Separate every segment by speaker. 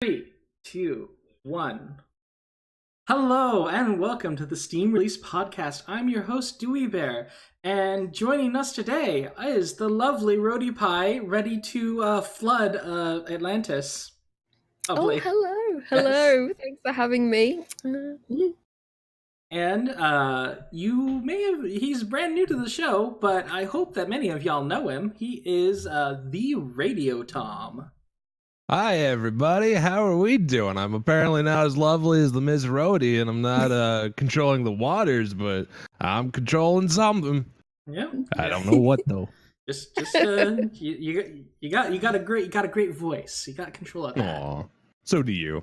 Speaker 1: Three, two, one. Hello and welcome to the Steam Release Podcast. I'm your host, Dewey Bear, and joining us today is the lovely Rhodey Pie, ready to flood Atlantis.
Speaker 2: Lovely. Oh, hello. Yes. Thanks for having me.
Speaker 1: And he's brand new to the show, but I hope that many of y'all know him. He is TheRadioTom.
Speaker 3: Hi, everybody. How are we doing? I'm apparently not as lovely as the Miss Rhodey, and I'm not controlling the waters, but I'm controlling something.
Speaker 1: Yeah.
Speaker 3: I don't know what though.
Speaker 1: Just you got a great voice. You got control of that.
Speaker 3: Aw, so do you.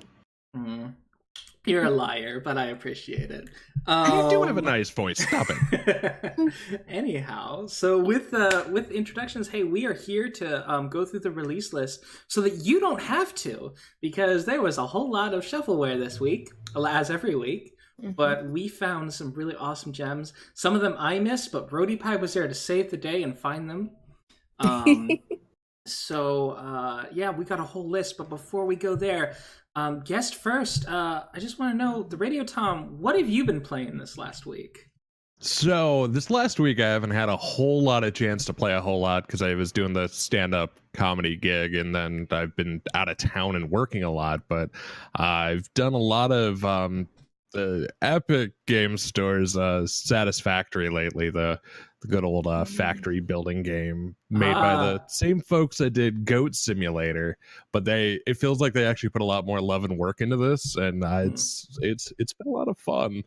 Speaker 1: You're a liar, but I appreciate it.
Speaker 3: You do have a nice voice. Stop it.
Speaker 1: Anyhow, so with introductions, hey, we are here to go through the release list so that you don't have to, because there was a whole lot of shovelware this week, as every week. But we found some really awesome gems. Some of them I missed, but Rhodey Pie was there to save the day and find them. So we got a whole list. But before we go there, guest first, I just want to know, TheRadioTom, what have you been playing this last week?
Speaker 3: So this last week I haven't had a whole lot of chance to play a whole lot because I was doing the stand-up comedy gig, and then I've been out of town and working a lot. But I've done a lot of the Epic Game Store's Satisfactory lately, the good old factory building game made by the same folks that did Goat Simulator, but it feels like they actually put a lot more love and work into this, and it's been a lot of fun.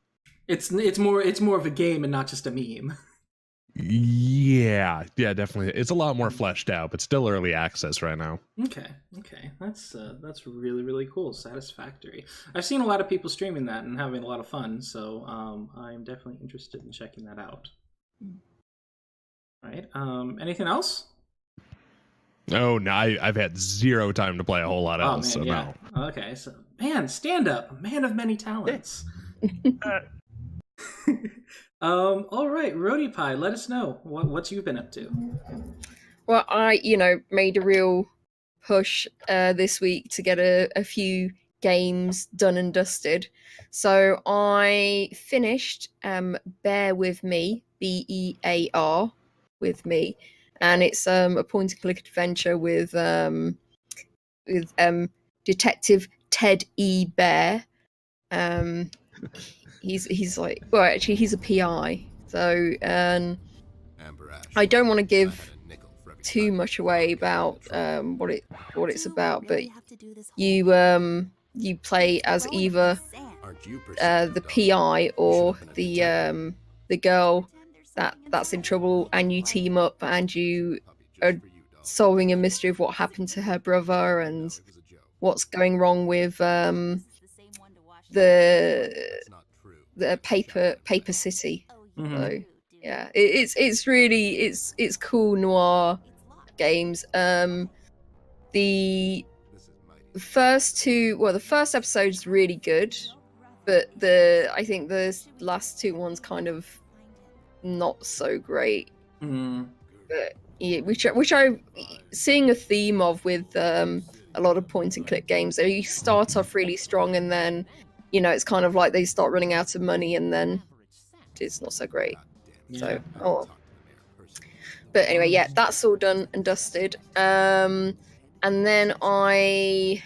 Speaker 1: It's more of a game and not just a meme.
Speaker 3: Yeah, definitely. It's a lot more fleshed out, but still early access right now.
Speaker 1: Okay, that's really, really cool. Satisfactory. I've seen a lot of people streaming that and having a lot of fun, so I'm definitely interested in checking that out. All right. Anything else?
Speaker 3: Oh no, I've had zero time to play a whole lot else.
Speaker 1: Man,
Speaker 3: so
Speaker 1: yeah.
Speaker 3: no.
Speaker 1: Okay, so stand up, man of many talents. All right, Rhodey Pie, let us know what you've been up to.
Speaker 2: Well, I made a real push this week to get a few games done and dusted. So I finished Bear With Me, BEAR with me, and it's a point and click adventure with Detective Ted E. Bear. He's like, well, actually he's a PI, so I don't want to give too much away about what it's about, but you play as either the PI or the girl that's in trouble, and you team up and you are solving a mystery of what happened to her brother and what's going wrong with the paper city. So yeah, it's really cool noir games. The first episode is really good, but I think the last two ones kind of not so great. But yeah, which I'm seeing a theme of with a lot of point and click games. So you start off really strong, and then it's kind of like they start running out of money, and then it's not so great. Yeah. So but anyway, yeah, that's all done and dusted. And then I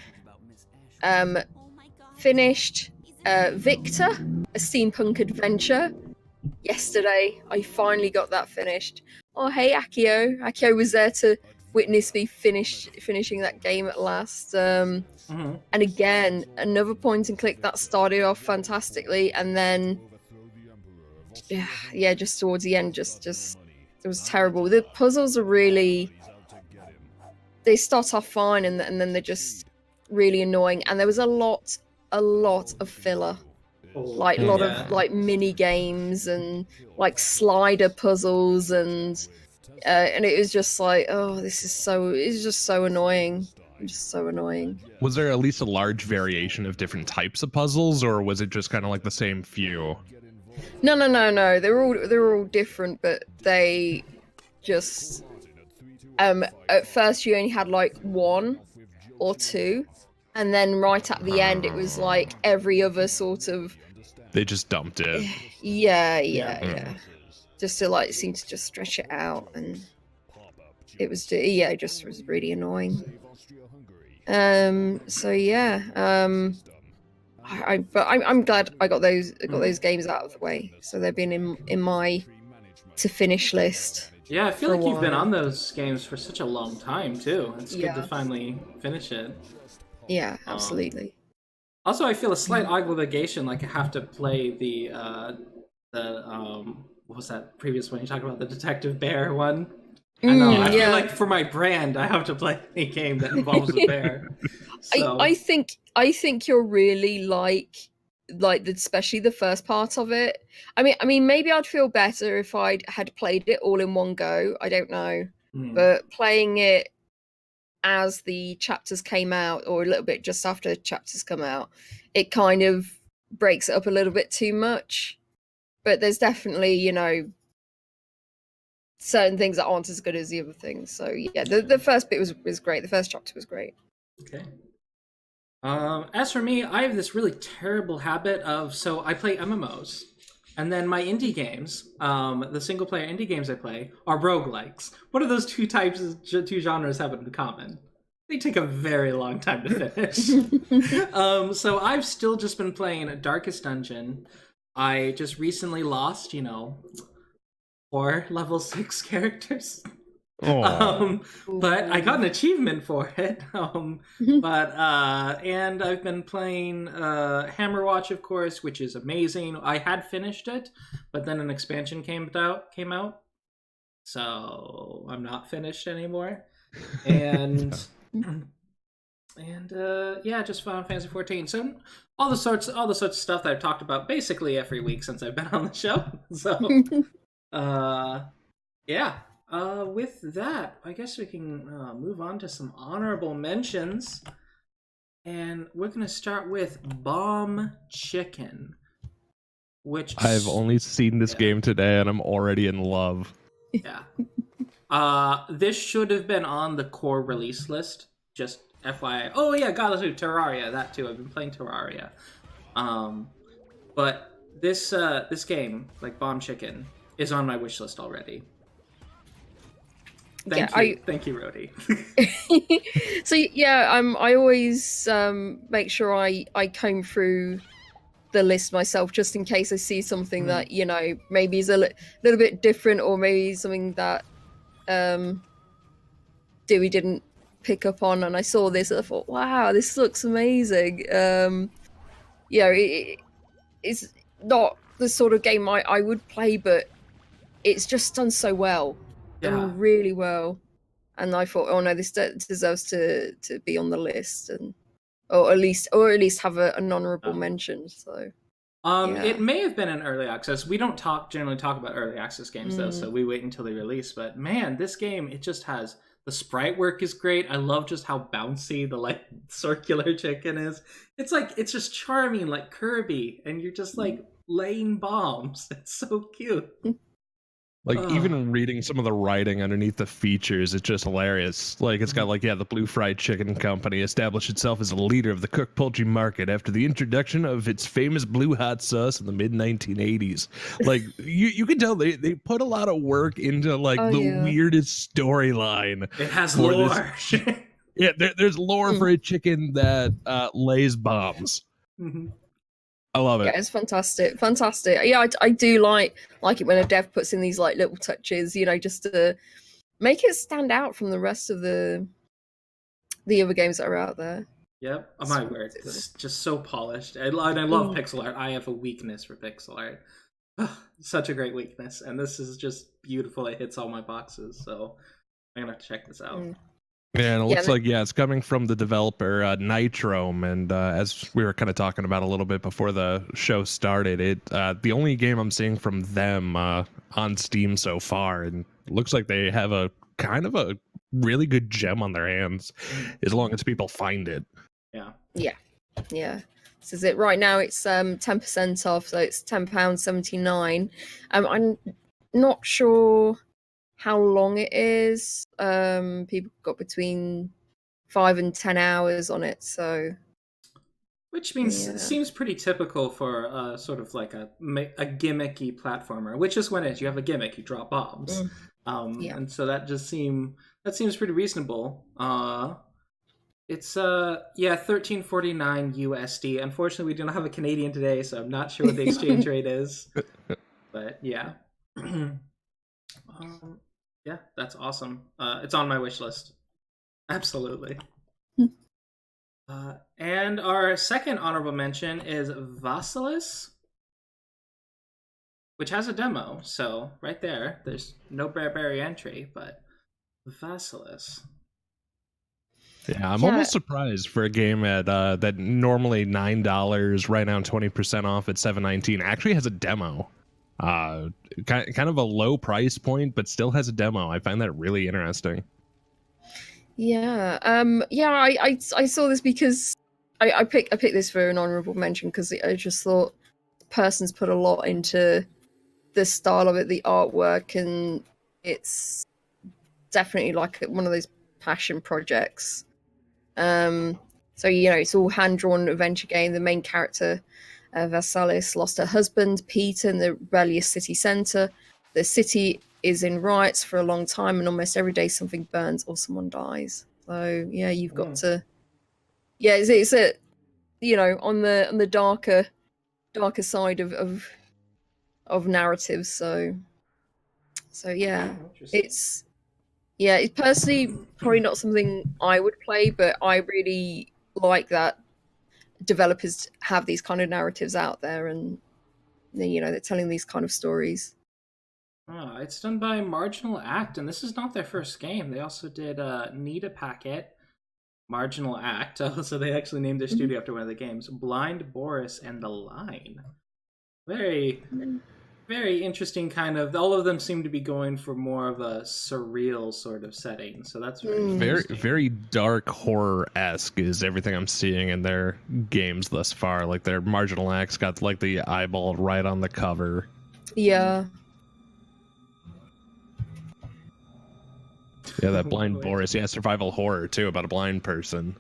Speaker 2: finished Victor, a steampunk adventure. Yesterday, I finally got that finished. Oh, hey, Akio. Akio was there to witness me finishing that game at last. And again, another point and click that started off fantastically, and then just towards the end, just it was terrible. The puzzles are really, they start off fine, and then they're just really annoying. And there was a lot of filler. Like a lot of like mini games and like slider puzzles, and it was just like, it's just so annoying. Just so annoying.
Speaker 3: Was there at least a large variation of different types of puzzles, or was it just kind of like the same few?
Speaker 2: No. They're all different, but they just at first you only had like one or two, and then right at the end, it was like every other sort of.
Speaker 3: They just dumped it.
Speaker 2: Yeah. Just to like seem to just stretch it out, and it was it just was really annoying. So yeah. But I'm glad I got those games out of the way. So they've been in my to finish list.
Speaker 1: Yeah, I feel like you've been on those games for such a long time too. It's good to finally finish it.
Speaker 2: Yeah, absolutely.
Speaker 1: Also, I feel a slight obligation, like I have to play the what was that previous one you talked about, the Detective Bear one? I know. I feel like for my brand, I have to play a game that involves a bear. So.
Speaker 2: I think you're really like especially the first part of it. I mean, maybe I'd feel better if I had played it all in one go. I don't know, but playing it as the chapters came out, or a little bit just after chapters come out, it kind of breaks it up a little bit too much. But there's definitely, certain things that aren't as good as the other things. So yeah, the first bit was great. The first chapter was great.
Speaker 1: Okay. As for me, I have this really terrible habit of, so I play MMOs, and then my indie games, the single player indie games I play, are roguelikes. What do those two genres have in common? They take a very long time to finish. So I've still just been playing Darkest Dungeon. I just recently lost, 4 level 6 characters. But I got an achievement for it. And I've been playing Hammerwatch, of course, which is amazing. I had finished it, but then an expansion came out, so I'm not finished anymore. And just Final Fantasy 14. So all the sorts of stuff that I've talked about basically every week since I've been on the show. So with that, I guess we can move on to some honorable mentions. And we're going to start with Bomb Chicken, which
Speaker 3: I've only seen this game today and I'm already in love.
Speaker 1: Yeah. This should have been on the core release list, just FYI. Oh yeah, God, Terraria, that too. I've been playing Terraria. But this game, like Bomb Chicken, is on my wish list already. Thank you, Rhodey.
Speaker 2: So yeah, I always make sure I comb through the list myself, just in case I see something that maybe is a little bit different, or maybe something that Dewey didn't pick up on. And I saw this and I thought, wow, this looks amazing. It's not the sort of game I would play, but it's just done so well. Done really well, and I thought, oh no, this deserves to be on the list, and or at least have an honorable mention. So
Speaker 1: it may have been an early access. We don't generally talk about early access games though, so we wait until they release. But man, this game, it just has, the sprite work is great. I love just how bouncy the circular chicken is. It's just charming, like Kirby, and you're just laying bombs. It's so cute.
Speaker 3: Even reading some of the writing underneath the features, it's just hilarious. It's got the Blue Fried Chicken Company established itself as a leader of the cooked poultry market after the introduction of its famous blue hot sauce in the mid 1980s. You can tell they put a lot of work into the weirdest storyline. It
Speaker 1: has lore.
Speaker 3: There's lore for a chicken that lays bombs. I love it.
Speaker 2: Yeah, it's fantastic. Yeah, I do like it when a dev puts in these little touches, just to make it stand out from the rest of the other games that are out there.
Speaker 1: Yep, my word, it's just so polished. I love pixel art. I have a weakness for pixel art. Such a great weakness, and this is just beautiful. It hits all my boxes, so I'm gonna have to check this out.
Speaker 3: Yeah, and it looks like it's coming from the developer Nitrome, and as we were kind of talking about a little bit before the show started, the only game I'm seeing from them on Steam so far, and it looks like they have a kind of a really good gem on their hands, as long as people find it.
Speaker 2: Yeah. This is it. Right now it's 10% off, so it's £10.79. I'm not sure how long it is. People got between 5 and 10 hours on it, so
Speaker 1: Which means seems pretty typical for sort of like a gimmicky platformer, which is when it is. You have a gimmick, you drop bombs, and so that seems pretty reasonable. It's $13.49 USD. Unfortunately, we do not have a Canadian today, so I'm not sure what the exchange rate is. But yeah, yeah, that's awesome. It's on my wish list. Absolutely. And our second honorable mention is Vasilis, which has a demo. So right there's no barrier entry, but Vasilis.
Speaker 3: Yeah, I'm almost surprised for a game at that normally $9, right now 20% off at $7.19, actually has a demo. Kind of a low price point, but still has a demo. I find that really interesting.
Speaker 2: Yeah, I saw this because I picked this for an honorable mention because I just thought the person's put a lot into the style of it, the artwork, and it's definitely like one of those passion projects. So it's all hand-drawn adventure game. The main character, Vasilis, lost her husband Peter in the rebellious city center. The city is in riots for a long time, and almost every day something burns or someone dies. So yeah, you've got to, it's a, on the darker side of narratives. So yeah, it's personally probably not something I would play, but I really like that developers have these kind of narratives out there, and they're telling these kind of stories.
Speaker 1: It's done by Marginal Act, and this is not their first game. They also did Need a Packet, Marginal Act, so they actually named their studio after one of the games, Blind Boris and The Line. Very, very interesting kind of... All of them seem to be going for more of a surreal sort of setting, so that's very
Speaker 3: very dark horror-esque is everything I'm seeing in their games thus far. Like their Marginal Act's got like the eyeball right on the cover.
Speaker 2: Yeah.
Speaker 3: Yeah, that Blind Boris. Yeah, survival horror too, about a blind person.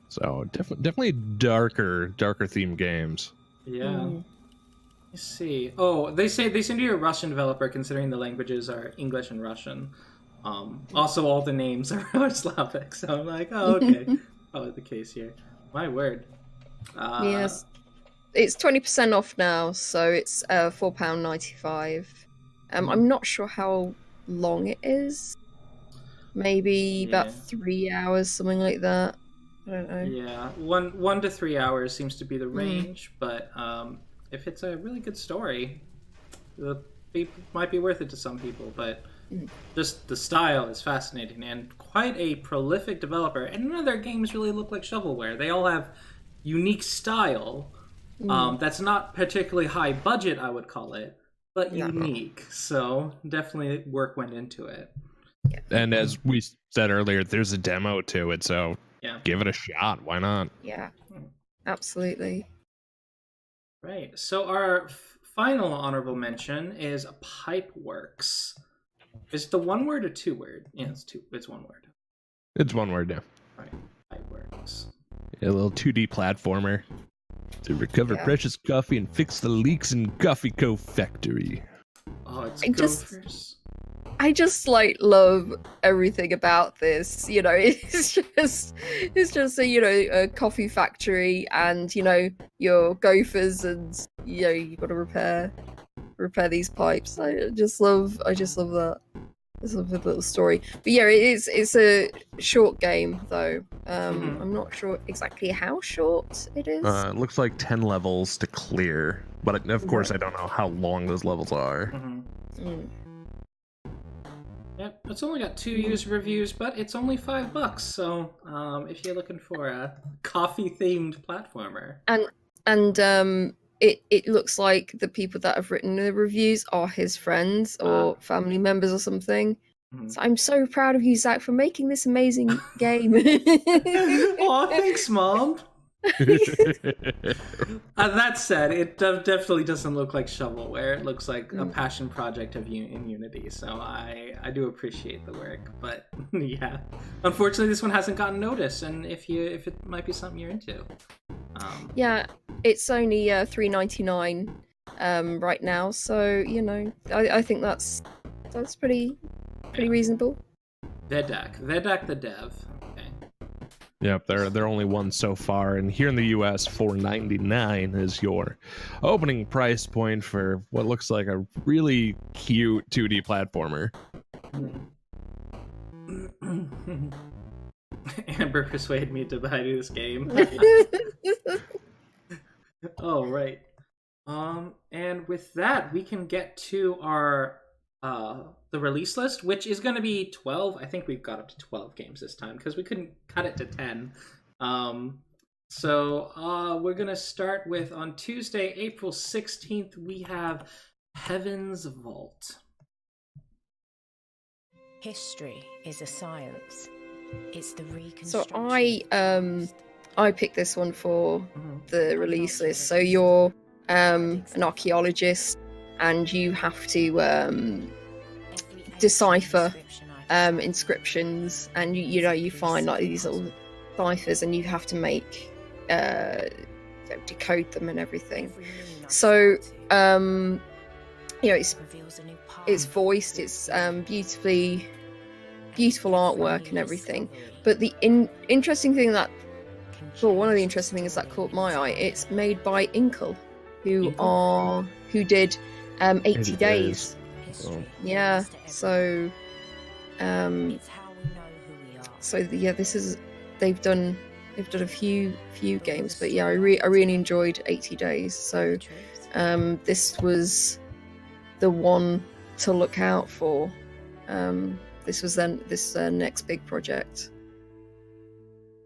Speaker 3: So definitely darker themed games.
Speaker 1: Yeah. Let's see. Oh, they seem to be a Russian developer, considering the languages are English and Russian. Also, all the names are Slavic, so I'm like, oh, okay. Oh, the case here. My word.
Speaker 2: Yes, it's 20% off now, so it's £4.95. I'm not sure how long it is. Maybe about 3 hours, something like that. I don't know.
Speaker 1: Yeah, 1 to 3 hours seems to be the range, but if it's a really good story, it might be worth it to some people. But just the style is fascinating, and quite a prolific developer. And none of their games really look like shovelware. They all have unique style. That's not particularly high budget, I would call it, but unique. So definitely work went into it.
Speaker 2: Yeah.
Speaker 3: And as we said earlier, there's a demo to it, so give it a shot. Why not?
Speaker 2: Yeah, absolutely.
Speaker 1: Right. So our final honorable mention is Pipeworks. Is it the one word or two word? Yeah, it's one word.
Speaker 3: It's one word, yeah.
Speaker 1: Right. Pipeworks.
Speaker 3: A little 2D platformer to recover precious coffee and fix the leaks in Coffee Co. factory.
Speaker 1: Oh, it's Gophers.
Speaker 2: I just love everything about this. It's just a coffee factory, and your gophers, and you've got to repair these pipes. I just love that. I just love the little story. But yeah, it's a short game though. I'm not sure exactly how short it is.
Speaker 3: It looks like 10 levels to clear, but of course I don't know how long those levels are.
Speaker 1: Yep, it's only got 2 user reviews, but it's only $5. So if you're looking for a coffee-themed platformer,
Speaker 2: and it looks like the people that have written the reviews are his friends or family members or something. So I'm so proud of you, Zach, for making this amazing game.
Speaker 1: Oh, thanks, Mom. That said, it definitely doesn't look like shovelware. It looks like a passion project in Unity, so I do appreciate the work. But yeah, unfortunately this one hasn't gotten noticed, and if it might be something you're into.
Speaker 2: Yeah, it's only $3.99 right now, so I think that's pretty reasonable.
Speaker 1: Vedak the dev. Okay.
Speaker 3: Yep, they're only one so far, and here in the U.S., $4.99 is your opening price point for what looks like a really cute 2D platformer.
Speaker 1: Amber persuaded me to buy this game. Oh, right. And with that, we can get to our the release list, which is going to be 12. I think we've got up to 12 games this time because we couldn't cut it to 10. So we're going to start with, on Tuesday, April 16th, we have Heaven's Vault.
Speaker 4: History is a science. It's the
Speaker 2: So
Speaker 4: reconstruction.
Speaker 2: I picked this one for the release list. So you're an archaeologist, and you have to decipher inscriptions, and you find like these little ciphers, and you have to make decode them and everything. So it's voiced, it's beautiful artwork and everything. But the interesting thing one of the interesting things that caught my eye, it's made by Inkle, who did 80 Days.
Speaker 3: Oh.
Speaker 2: Yeah, so this is they've done a few games, but yeah, I really enjoyed 80 Days. So this was the one to look out for. This was this next big project.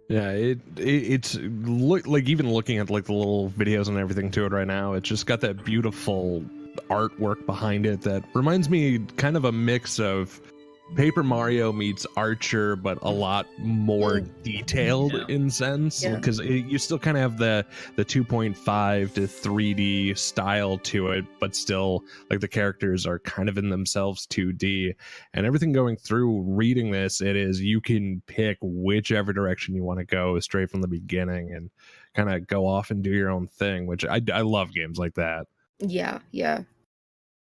Speaker 3: Yeah, it's like, even looking at like the little videos and everything to it right now, it's just got that beautiful artwork behind it that reminds me kind of a mix of Paper Mario meets Archer, but a lot more detailed in sense, because you still kind of have the 2.5 to 3D style to it, but still like the characters are kind of in themselves 2D, and everything going through reading this, it is, you can pick whichever direction you want to go straight from the beginning and kind of go off and do your own thing, which I love games like that.
Speaker 2: Yeah.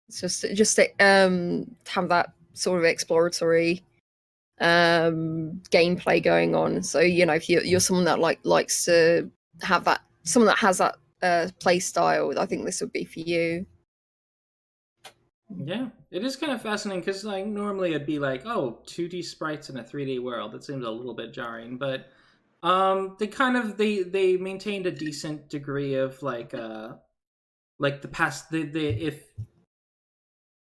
Speaker 2: It's just have that sort of exploratory gameplay going on. So if you're someone that likes to have that, someone that has that play style, I think this would be for you.
Speaker 1: Yeah, it is kind of fascinating because like normally it'd be like, oh, 2D sprites in a 3D world. It seems a little bit jarring, but they maintained a decent degree of like the past. If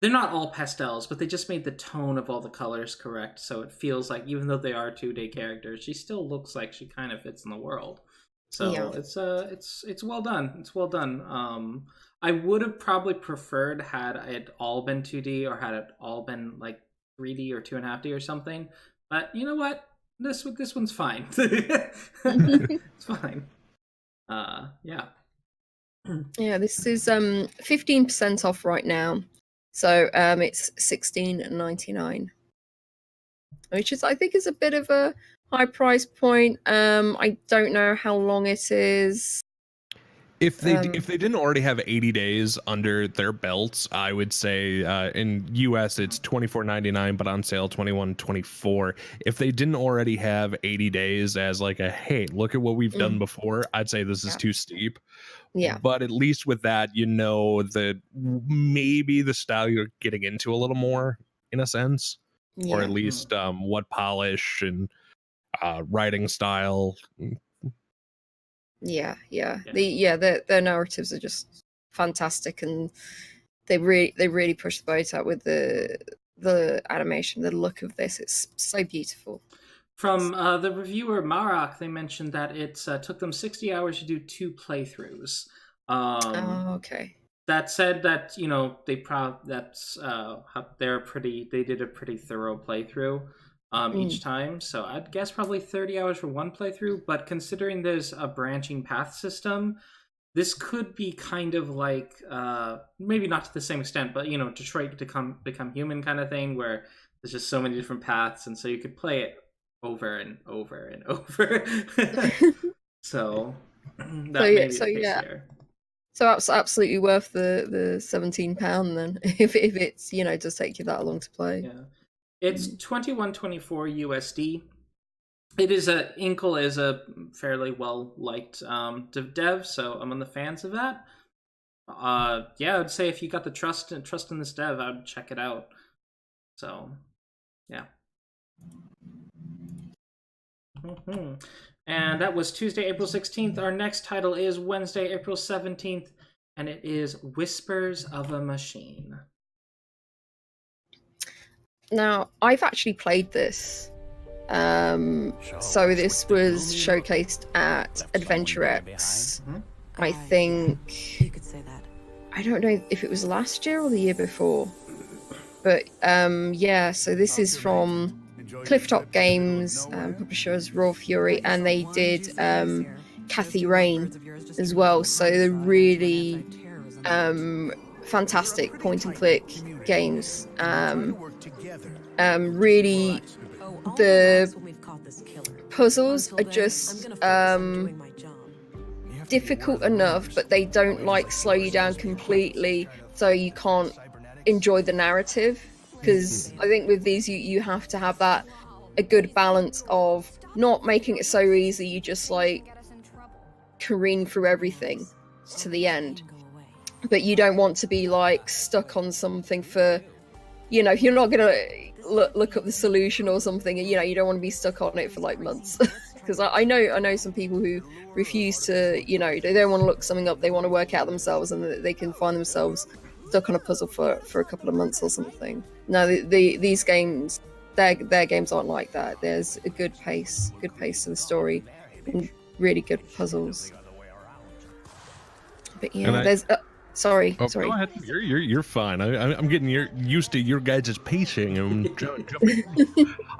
Speaker 1: they're not all pastels, but they just made the tone of all the colors correct, so it feels like even though they are 2D characters, she still looks like she kind of fits in the world. So it's well done. It's well done. I would have probably preferred had it all been 2D or had it all been like 3D or 2.5D or something. But you know what? This one's fine. It's fine. Yeah.
Speaker 2: Yeah, this is 15% off right now. So it's $16.99, which is, I think, is a bit of a high price point. I don't know how long it is.
Speaker 3: If they didn't already have 80 days under their belts, I would say in US it's $24.99, but on sale $21.24. If they didn't already have 80 days as like a, hey, look at what we've done before, I'd say this is too steep.
Speaker 2: Yeah.
Speaker 3: But at least with that, that maybe the style you're getting into a little more in a sense, or at least what polish and writing style.
Speaker 2: Their narratives are just fantastic, and they really push the boat out with the animation, the look of this. It's so beautiful.
Speaker 1: From the reviewer Marak, they mentioned that it took them 60 hours to do 2 playthroughs.
Speaker 2: Okay.
Speaker 1: That said, that they did a pretty thorough playthrough each time. So I'd guess probably 30 hours for one playthrough. But considering there's a branching path system, this could be kind of like maybe not to the same extent, but Detroit Become Human kind of thing, where there's just so many different paths, and so you could play it over and over and over. So That may be the case here.
Speaker 2: So absolutely worth the £17 then, if it's does take you that long to play.
Speaker 1: Yeah, it's $21.24 USD. It is Inkle is a fairly well liked dev, so I'm on the fans of that. Yeah, I'd say if you got the trust in this dev, I'd check it out. So, yeah. And that was Tuesday, April 16th. Our next title is Wednesday, April 17th, and it is Whispers of a Machine.
Speaker 2: Now, I've actually played this. So this was showcased at Adventure X. I think, I don't know if it was last year or the year before. But yeah, so this is from Clifftop Games, publishers Raw Fury, and they did Kathy Rain as well. So they're really fantastic point and click games. Really, the puzzles are just difficult enough, but they don't slow you down completely, so you can't enjoy the narrative. Because I think with these, you have to have a good balance of not making it so easy you just careen through everything to the end, but you don't want to be stuck on something for, if you're not gonna look up the solution or something, you don't want to be stuck on it for months. Because I know some people who refuse to, they don't want to look something up, they want to work out themselves, and they can find themselves stuck on a puzzle for a couple of months or something. No, these games, their games aren't like that. There's a good pace to the story, and really good puzzles. But yeah, there's sorry.
Speaker 3: Go ahead. You're fine. I'm getting used to your guys' pacing.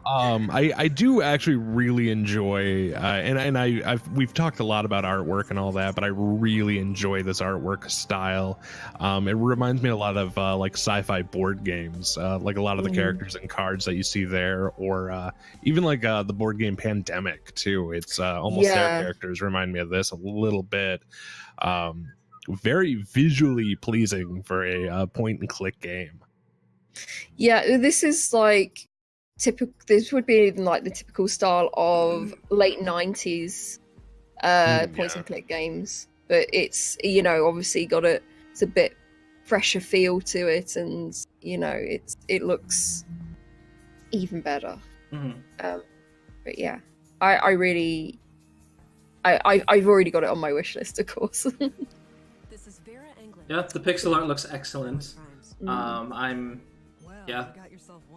Speaker 3: I do actually really enjoy, and we've talked a lot about artwork and all that, but I really enjoy this artwork style. It reminds me a lot of sci-fi board games, like a lot of the characters and cards that you see there, or even the board game Pandemic too. It's almost their characters remind me of this a little bit. Very visually pleasing for a point and click game.
Speaker 2: Yeah, this is typical. This would be even the typical style of late 90s point and click games, but it's obviously it's a bit fresher feel to it, and it looks even better. But yeah, I've already got it on my wish list, of course.
Speaker 1: Yeah, the pixel art looks excellent. And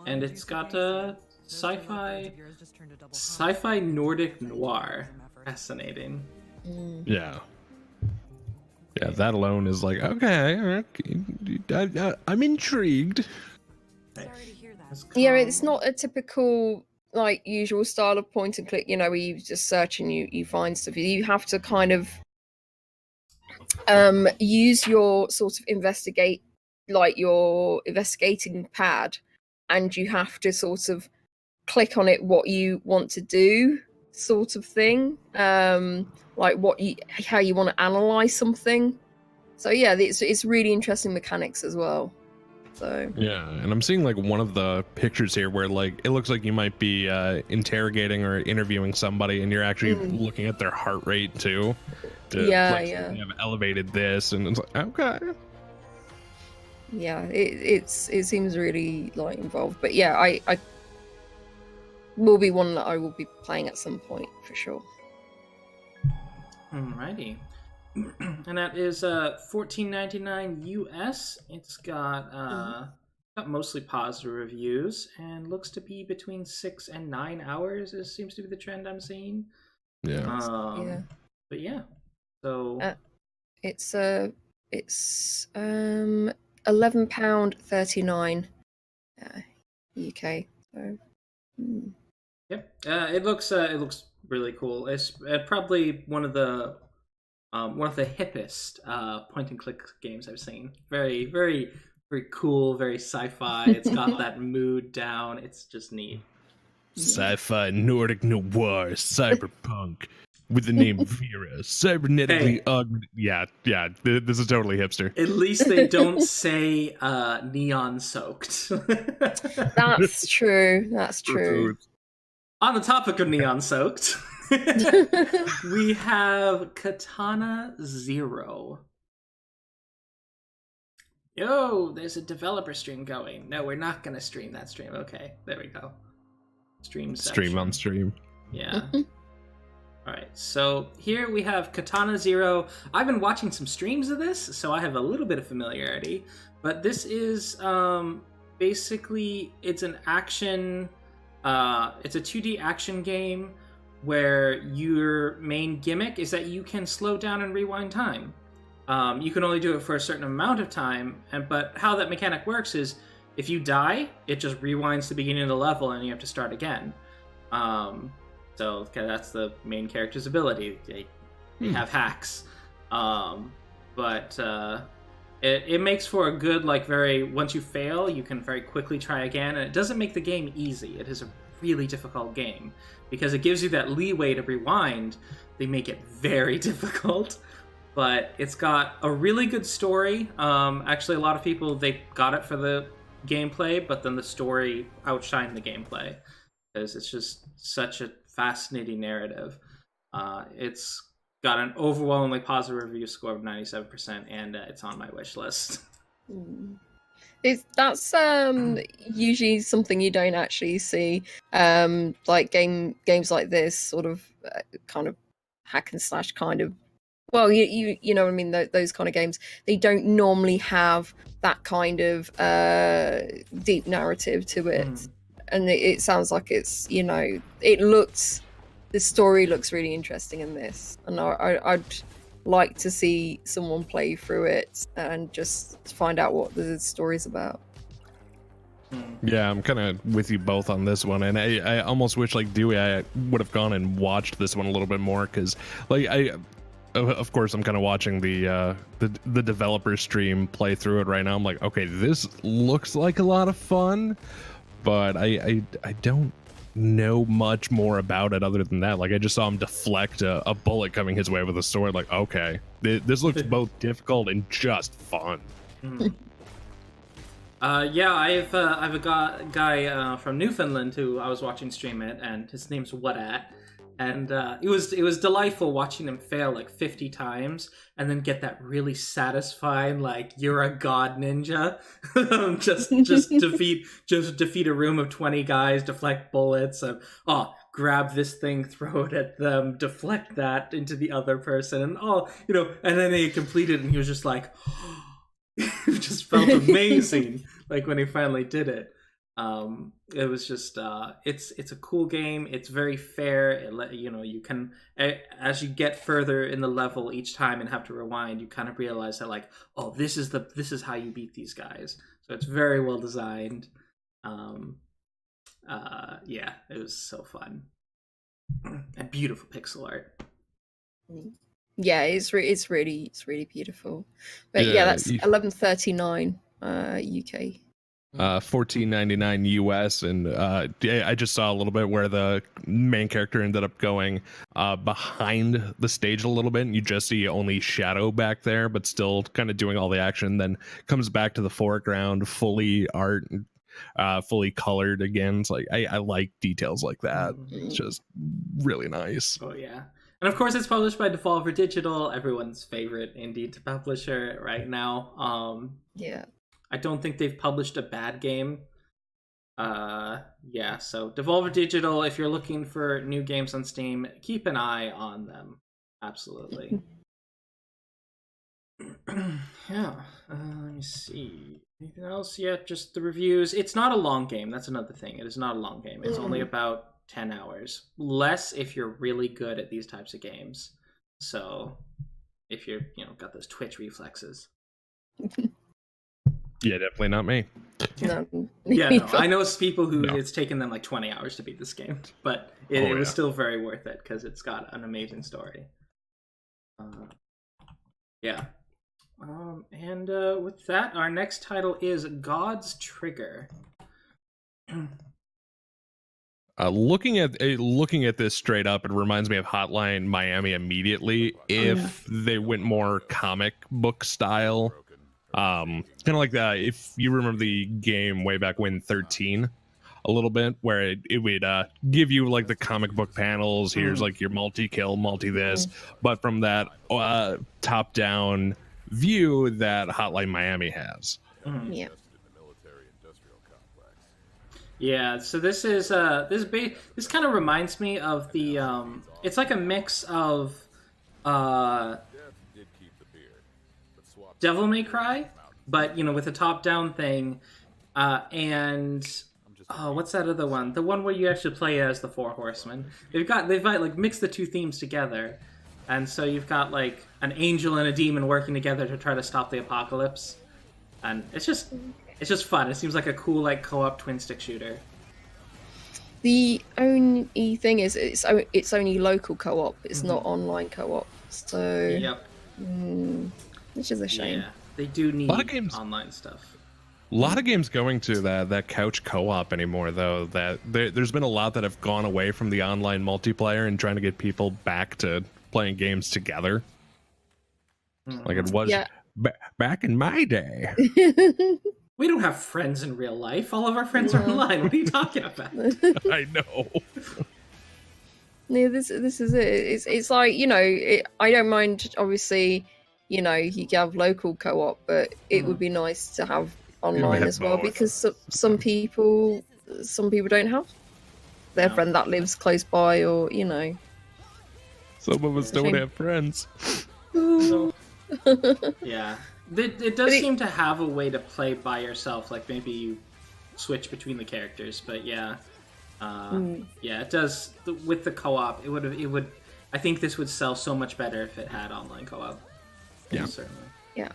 Speaker 1: it's got a sci-fi Nordic noir. Fascinating.
Speaker 3: Yeah, that alone is okay. I'm intrigued.
Speaker 2: Yeah, it's not a typical usual style of point and click, where you just search and you find stuff. You have to kind of use your sort of your investigating pad, and you have to sort of click on it what you want to do, sort of thing. How you want to analyze something. So yeah, it's really interesting mechanics as well. So
Speaker 3: yeah, and I'm seeing one of the pictures here where it looks like you might be interrogating or interviewing somebody, and you're actually looking at their heart rate too. You have elevated this, and it's okay.
Speaker 2: Yeah, it seems really and but yeah, I will be one that I will be playing at some point for sure.
Speaker 1: Alrighty. And that is $14.99 US. It's got mostly positive reviews and looks to be between 6 and 9 hours. It seems to be the trend I'm seeing.
Speaker 3: Yeah.
Speaker 1: But yeah, so
Speaker 2: it's £11.39 UK. So
Speaker 1: yep, it looks really cool. It's probably one of the hippest point and click games I've seen. Very, very, very cool, very sci-fi. It's got that mood down. It's just neat.
Speaker 3: Sci-fi, Nordic noir, cyberpunk. with the name Vera, cybernetically yeah, this is totally hipster.
Speaker 1: At least they don't say neon soaked.
Speaker 2: That's true. That's true.
Speaker 1: On the topic of neon soaked, we have Katana ZERO. Yo, there's a developer stream going. No, we're not going to stream that stream. Okay, there we go. Stream
Speaker 3: on stream.
Speaker 1: Yeah. All right, so here we have Katana ZERO. I've been watching some streams of this, so I have a little bit of familiarity. But this is basically, it's an action, it's a 2D action game where your main gimmick is that you can slow down and rewind time. You can only do it for a certain amount of time, but how that mechanic works is if you die, it just rewinds to the beginning of the level and you have to start again. So that's the main character's ability. They have hacks. But it makes for a good, once you fail, you can very quickly try again. And it doesn't make the game easy. It is a really difficult game. Because it gives you that leeway to rewind, they make it very difficult. But it's got a really good story. Actually, a lot of people, they got it for the gameplay, but then the story outshined the gameplay. Because it's just such a fascinating narrative. It's got an overwhelmingly positive review score of 97%, and it's on my wish list.
Speaker 2: That's usually something you don't actually see. Like games like this, sort of kind of hack and slash kind of. Well, you know what I mean. Those kind of games, they don't normally have that kind of deep narrative to it. And it sounds like it's, the story looks really interesting in this. And I'd like to see someone play through it and just find out what the story's about.
Speaker 3: Yeah, I'm kind of with you both on this one. And I almost wish, like Dewey, I would have gone and watched this one a little bit more. Because, of course, I'm kind of watching the developer stream play through it right now. I'm like, okay, this looks like a lot of fun. But I don't know much more about it other than that. Like, I just saw him deflect a bullet coming his way with a sword. Like, okay, this looks both difficult and just fun.
Speaker 1: Yeah, I have a guy from Newfoundland who I was watching stream it, and his name's Whatat. And it was delightful watching him fail like 50 times and then get that really satisfying, like, you're a god ninja. just defeat a room of 20 guys, deflect bullets, and grab this thing, throw it at them, deflect that into the other person, and and then he completed, and he was just like, it just felt amazing, like when he finally did it. It was just it's a cool game. It's very fair. You can, as you get further in the level each time and have to rewind, you kind of realize that, like, oh, this is how you beat these guys. So it's very well designed. Yeah, it was so fun and beautiful pixel art.
Speaker 2: Yeah, it's really beautiful. But yeah, that's 11.39 UK.
Speaker 3: $14.99 US, and I just saw a little bit where the main character ended up going behind the stage a little bit, and you just see only shadow back there, but still kind of doing all the action. Then comes back to the foreground, fully fully colored again. It's like I like details like that. It's just really nice.
Speaker 1: Oh yeah. And of course, it's published by Devolver Digital, everyone's favorite indie publisher right now.
Speaker 2: Yeah.
Speaker 1: I don't think they've published a bad game. Yeah, so Devolver Digital, if you're looking for new games on Steam, keep an eye on them. Absolutely. Yeah, let me see. Anything else? Yeah, just the reviews. It's not a long game. That's another thing. It is not a long game. It's only about 10 hours. Less if you're really good at these types of games. So, if you're, got those Twitch reflexes.
Speaker 3: Yeah, definitely not me.
Speaker 2: No.
Speaker 1: Yeah, no, I know people who it's taken them like 20 hours to beat this game, but it was still very worth it because it's got an amazing story. Yeah. And with that, our next title is God's Trigger.
Speaker 3: Looking at this straight up, it reminds me of Hotline Miami immediately. If they went more comic book style, kind of like that. If you remember the game way back when 13, a little bit, where it would give you like the comic book panels. Here's like your multi-kill, multi-this, but from that top-down view that Hotline Miami has.
Speaker 2: Yeah.
Speaker 1: Yeah, so this is this kind of reminds me of the it's like a mix of Devil May Cry, but with a top-down thing, and what's that other one? The one where you actually play as the Four Horsemen. They've like mixed the two themes together, and so you've got like an angel and a demon working together to try to stop the apocalypse, and it's just fun. It seems like a cool like co-op twin stick shooter.
Speaker 2: The only thing is it's only local co-op. It's not online co-op. So
Speaker 1: Yep.
Speaker 2: Which is a shame.
Speaker 1: Yeah, they do need
Speaker 3: A lot of games,
Speaker 1: online stuff.
Speaker 3: A lot of games going to that couch co-op anymore, though. That there's been a lot that have gone away from the online multiplayer and trying to get people back to playing games together, like it was back in my day.
Speaker 1: We don't have friends in real life. All of our friends are online. What are you talking about?
Speaker 3: I know.
Speaker 2: Yeah, this is it. It's like I don't mind. Obviously, you can have local co-op, but it would be nice to have online as well, because some people don't have their friend that lives close by, or
Speaker 3: Some of us don't have friends.
Speaker 1: Yeah. It does seem to have a way to play by yourself, like maybe you switch between the characters, but yeah, it does. With the co-op, it would. I think this would sell so much better if it had online co-op.
Speaker 3: Yeah,
Speaker 1: certainly.
Speaker 2: Yeah.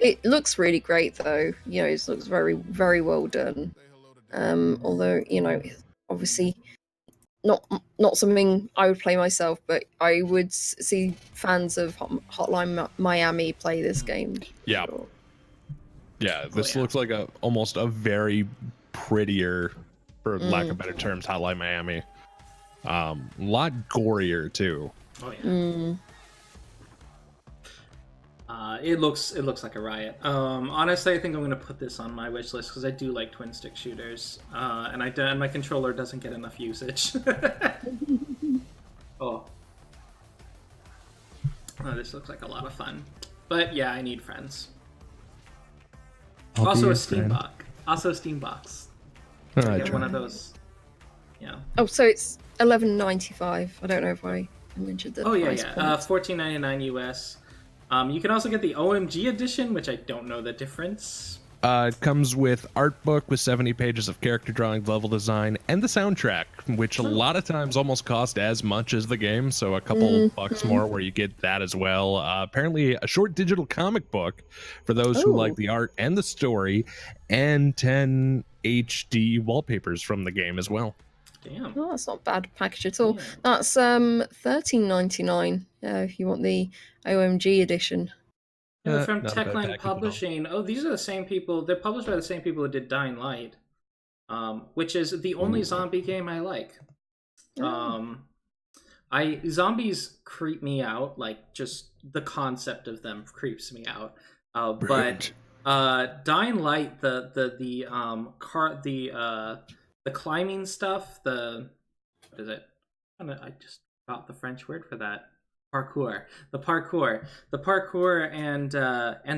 Speaker 2: It looks really great, though. It looks very, very well done. Although obviously not something I would play myself, but I would see fans of Hotline Miami play this game.
Speaker 3: Yeah. Sure. Yeah, this looks like almost a very prettier, for lack of better terms, Hotline Miami. A lot gorier too.
Speaker 1: Oh yeah. It looks like a riot. Honestly, I think I'm going to put this on my wish list because I do like twin stick shooters, and my controller doesn't get enough usage. Oh, this looks like a lot of fun. But yeah, I need friends. Also a Steam box. Get one of those. Yeah.
Speaker 2: Oh, so it's $11.95. I don't know if I mentioned that.
Speaker 1: Oh yeah. $14.99 US. You can also get the OMG edition, which I don't know the difference.
Speaker 3: It comes with art book with 70 pages of character drawing, level design, and the soundtrack, which a lot of times almost cost as much as the game, so a couple bucks more where you get that as well. Apparently a short digital comic book for those who like the art and the story, and 10 HD wallpapers from the game as well.
Speaker 1: Damn.
Speaker 2: Oh, that's not a bad package at all. Yeah. That's $13.99 if you want the OMG edition.
Speaker 1: From Techland Publishing. Oh, these are the same people. They're published by the same people who did Dying Light, which is the only zombie game I like. Zombies creep me out. Like, just the concept of them creeps me out. But Dying Light, the climbing stuff, what is it? I just forgot the French word for that. Parkour, and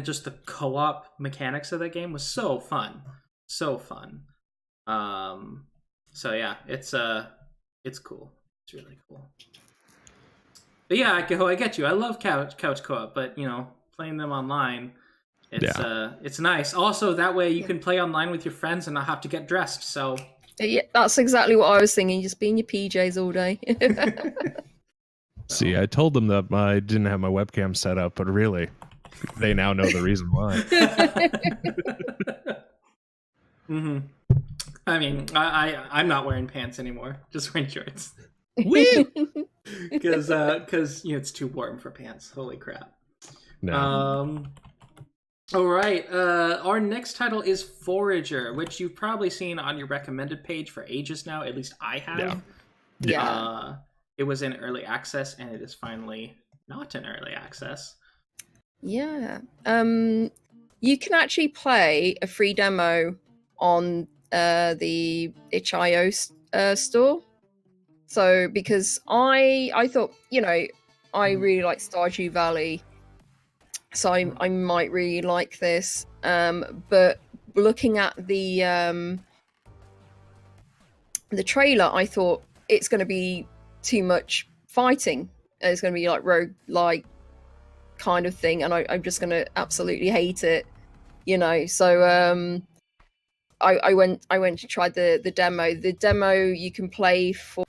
Speaker 1: just the co-op mechanics of that game was so fun. So yeah, it's cool. It's really cool. But yeah, I get you. I love couch co-op, but playing them online, it's nice. Also, that way you can play online with your friends and not have to get dressed. So
Speaker 2: yeah, that's exactly what I was thinking. Just be in your PJs all day.
Speaker 3: See, I told them that I didn't have my webcam set up, but really, they now know the reason why.
Speaker 1: I mean, I'm not wearing pants anymore. Just wearing shorts. Because it's too warm for pants. Holy crap.
Speaker 3: No.
Speaker 1: All right. Our next title is Forager, which you've probably seen on your recommended page for ages now. At least I have.
Speaker 2: Yeah.
Speaker 1: It was in early access, and it is finally not in early access.
Speaker 2: Yeah. You can actually play a free demo on the itch.io store. So because I thought, I really like Stardew Valley, so I might really like this. But looking at the trailer, I thought it's going to be too much fighting. It's going to be like rogue-like kind of thing, and I'm just going to absolutely hate it, So I went to try the demo. The demo you can play for,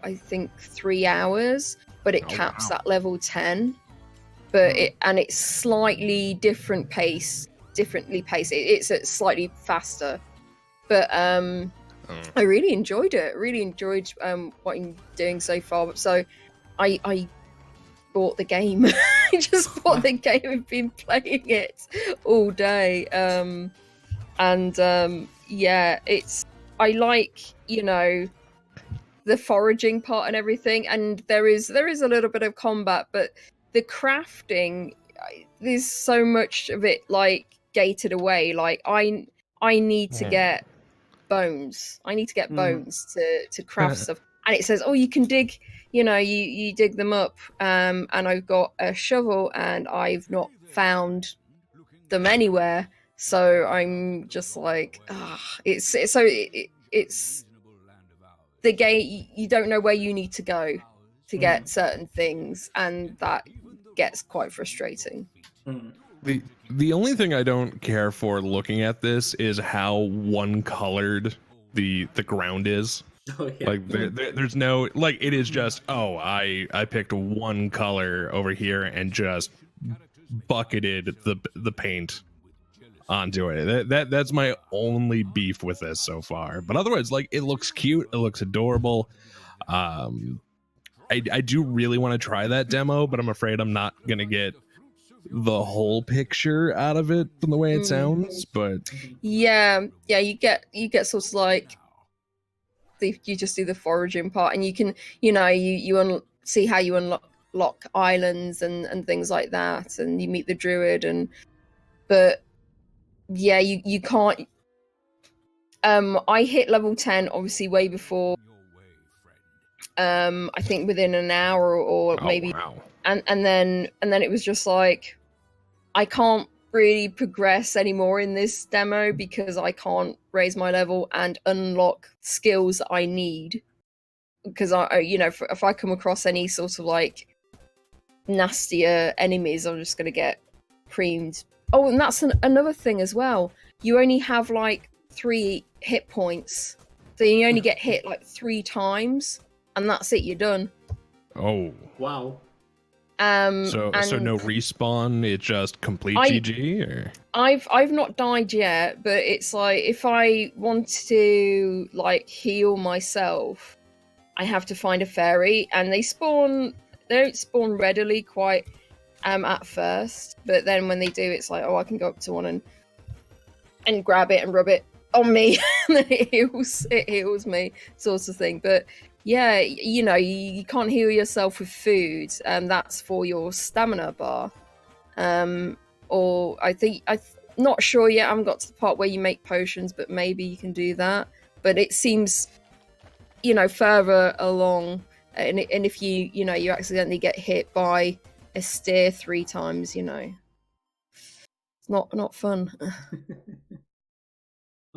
Speaker 2: I think, 3 hours, but it caps at level 10. But it's slightly differently paced. It's slightly faster, but I really enjoyed it. Really enjoyed what I'm doing so far. So I bought the game. I just bought the game and been playing it all day. Yeah, I like, the foraging part and everything, and there is a little bit of combat, but the crafting, there's so much of it like gated away. Like I need to get bones. I need to get bones to craft stuff. And it says, oh, you can dig, you dig them up. And I've got a shovel and I've not found them anywhere. So I'm just like, it's the game. You don't know where you need to go to get certain things, and that gets quite frustrating.
Speaker 3: The only thing I don't care for looking at this is how one colored the ground is.
Speaker 1: Oh, yeah.
Speaker 3: Like there's no, like, it is just, I picked one color over here and just bucketed the paint onto it. That's my only beef with this so far. But otherwise, like, it looks cute, it looks adorable. I do really want to try that demo, but I'm afraid I'm not gonna get the whole picture out of it from the way it sounds. But
Speaker 2: yeah, you get sort of like you just do the foraging part, and you can you see how you unlock islands and things like that, and you meet the druid, but yeah, you can't. I hit level 10 obviously way before. I think within an hour or maybe.
Speaker 3: Wow.
Speaker 2: And then it was just like, I can't really progress anymore in this demo because I can't raise my level and unlock skills that I need. Because if I come across any sort of like nastier enemies, I'm just gonna get creamed. Oh, and that's another thing as well. You only have like 3 hit points, so you only get hit like 3 times, and that's it. You're done.
Speaker 3: Oh
Speaker 1: wow.
Speaker 3: So no respawn, it just complete GG, or
Speaker 2: I've not died yet, but it's like if I want to like heal myself, I have to find a fairy, and they don't spawn readily quite at first, but then when they do, it's like, I can go up to one and grab it and rub it on me and then it heals me, sort of thing. But yeah, you can't heal yourself with food, and that's for your stamina bar. Or I'm not sure yet. I haven't got to the part where you make potions, but maybe you can do that. But it seems, further along. And if you accidentally get hit by a steer 3 times, it's not fun.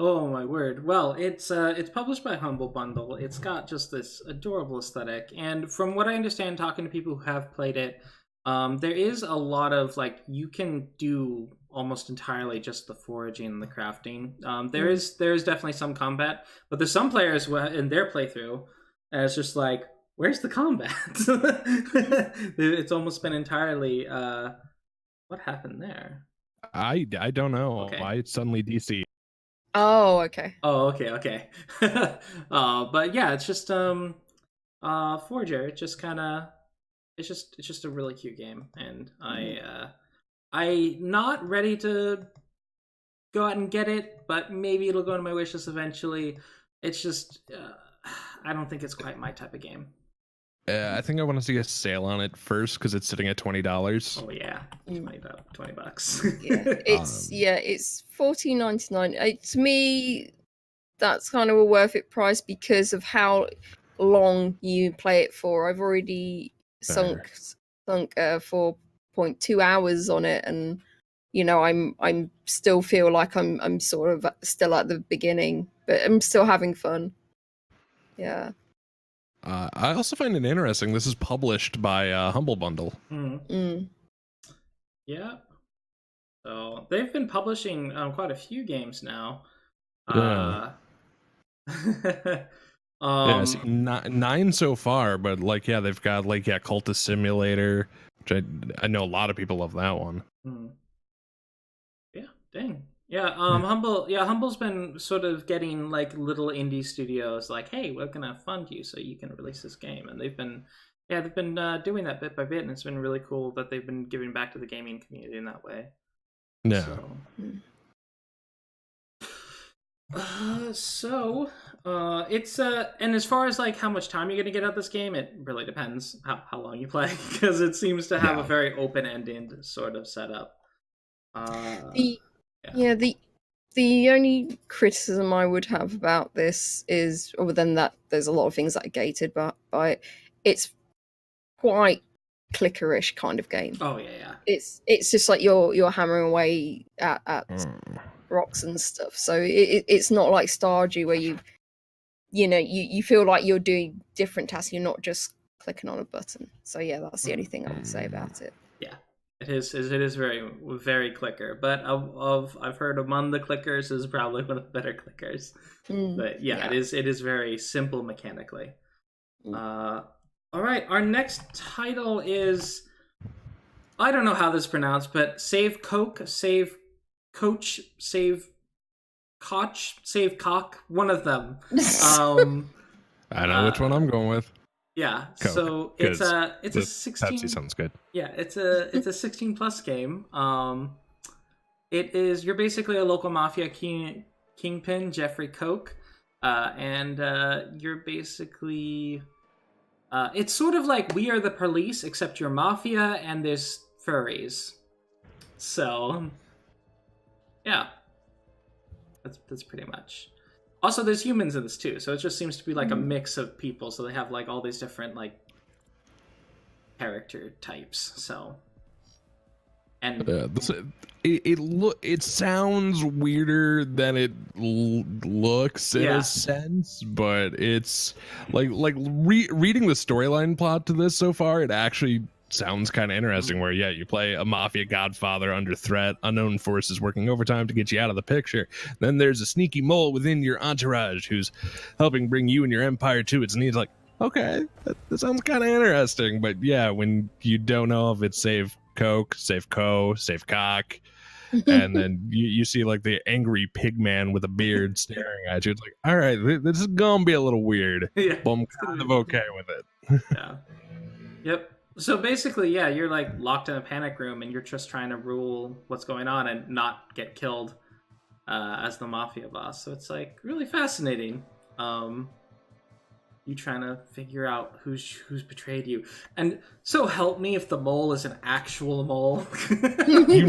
Speaker 1: Oh my word! Well, it's published by Humble Bundle. It's got just this adorable aesthetic, and from what I understand, talking to people who have played it, there is a lot of like, you can do almost entirely just the foraging and the crafting. There is definitely some combat, but there's some players in their playthrough, and it's just like, where's the combat? It's almost been entirely. What happened there?
Speaker 3: I don't know.
Speaker 1: Okay.
Speaker 3: Why it's suddenly DC.
Speaker 2: Oh, okay.
Speaker 1: Oh, okay. But yeah, it's just Forager. It's just a really cute game, and I'm not ready to go out and get it, but maybe it'll go on my wish list eventually. It's just, I don't think it's quite my type of game.
Speaker 3: I think I want to see a sale on it first because it's sitting at $20.
Speaker 1: Oh yeah, $20.
Speaker 2: It's $14.99. To me, that's kind of a worth it price because of how long you play it for. I've already sunk 4.2 hours on it, and I'm still feel like I'm sort of still at the beginning, but I'm still having fun. Yeah.
Speaker 3: I also find it interesting. This is published by Humble Bundle.
Speaker 1: Yeah. So they've been publishing quite a few games now.
Speaker 3: Yeah. See, 9 so far, but they've got Cultist Simulator, which I know a lot of people love that one.
Speaker 1: Yeah, dang. Yeah, Humble's been sort of getting little indie studios hey, we're gonna fund you so you can release this game, and they've been doing that bit by bit, and it's been really cool that they've been giving back to the gaming community in that way.
Speaker 3: Yeah.
Speaker 1: So it's and as far as how much time you're gonna get out this game, it really depends how long you play, because it seems to have a very open-ended sort of setup.
Speaker 2: The only criticism I would have about this is, other than that, there's a lot of things that are gated by it. It's quite clickerish kind of game.
Speaker 1: Oh yeah.
Speaker 2: It's just like you're hammering away at rocks and stuff. So it's not like Stardew where you feel like you're doing different tasks. You're not just clicking on a button. So yeah, that's the only thing I would say about it.
Speaker 1: Yeah. It is very, very clicker, but I've heard among the clickers is probably one of the better clickers. But yeah, it is very simple mechanically. All right, our next title is, I don't know how this is pronounced, but Save Koch, Save Coach, Save Koch, Save Cock, one of them.
Speaker 3: I know which one I'm going with.
Speaker 1: Yeah,
Speaker 3: Coke,
Speaker 1: so it's a 16.
Speaker 3: Pepsi sounds good.
Speaker 1: Yeah, it's a 16 plus game. You're basically a local mafia kingpin, Jeffrey Koch, and you're basically it's sort of like We Are the Police, except you're mafia and there's furries. So yeah, that's pretty much. Also, there's humans in this too, so it just seems to be a mix of people. So they have all these different character types. So, and it sounds weirder than it looks in a sense, but it's reading the storyline plot to this so far. It actually sounds kind of interesting, where you play a mafia godfather under threat, unknown forces working overtime to get you out of the picture. Then there's a sneaky mole within your entourage who's helping bring you and your empire to its knees. Okay, that sounds kind of interesting, but yeah, when you don't know if it's Save Coke, Save Save Cock, and then you see the angry pig man with a beard staring at you, it's all right, this is gonna be a little weird. Yeah,
Speaker 3: but I'm kind of okay with it.
Speaker 1: Yeah. Yep. So basically, yeah, you're locked in a panic room, and you're just trying to rule what's going on and not get killed as the mafia boss. So it's really fascinating. You trying to figure out who's betrayed you, and so help me if the mole is an actual mole.
Speaker 3: you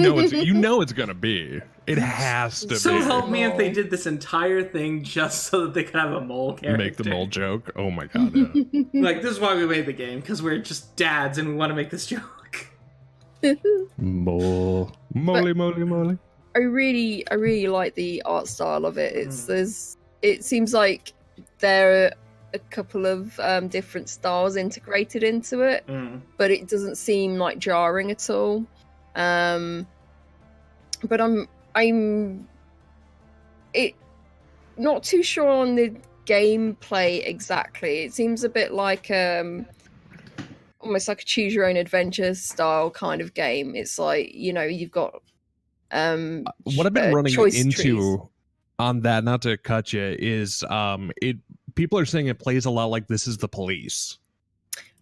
Speaker 3: know it's gonna be. It has to
Speaker 1: so
Speaker 3: be.
Speaker 1: So help me if they did this entire thing just so that they could have a mole character.
Speaker 3: Make the mole joke. Oh my god! Yeah.
Speaker 1: This is why we made the game, because we're just dads and we want to make this joke.
Speaker 3: Moly.
Speaker 2: I really like the art style of it. It seems like there are a couple of different styles integrated into it, but it doesn't seem jarring at all. But I'm not too sure on the gameplay exactly. It seems a bit like almost like a choose your own adventure style kind of game. It's you've got
Speaker 3: what I've been running into trees on that, not to cut you, is people are saying it plays a lot like This Is the Police.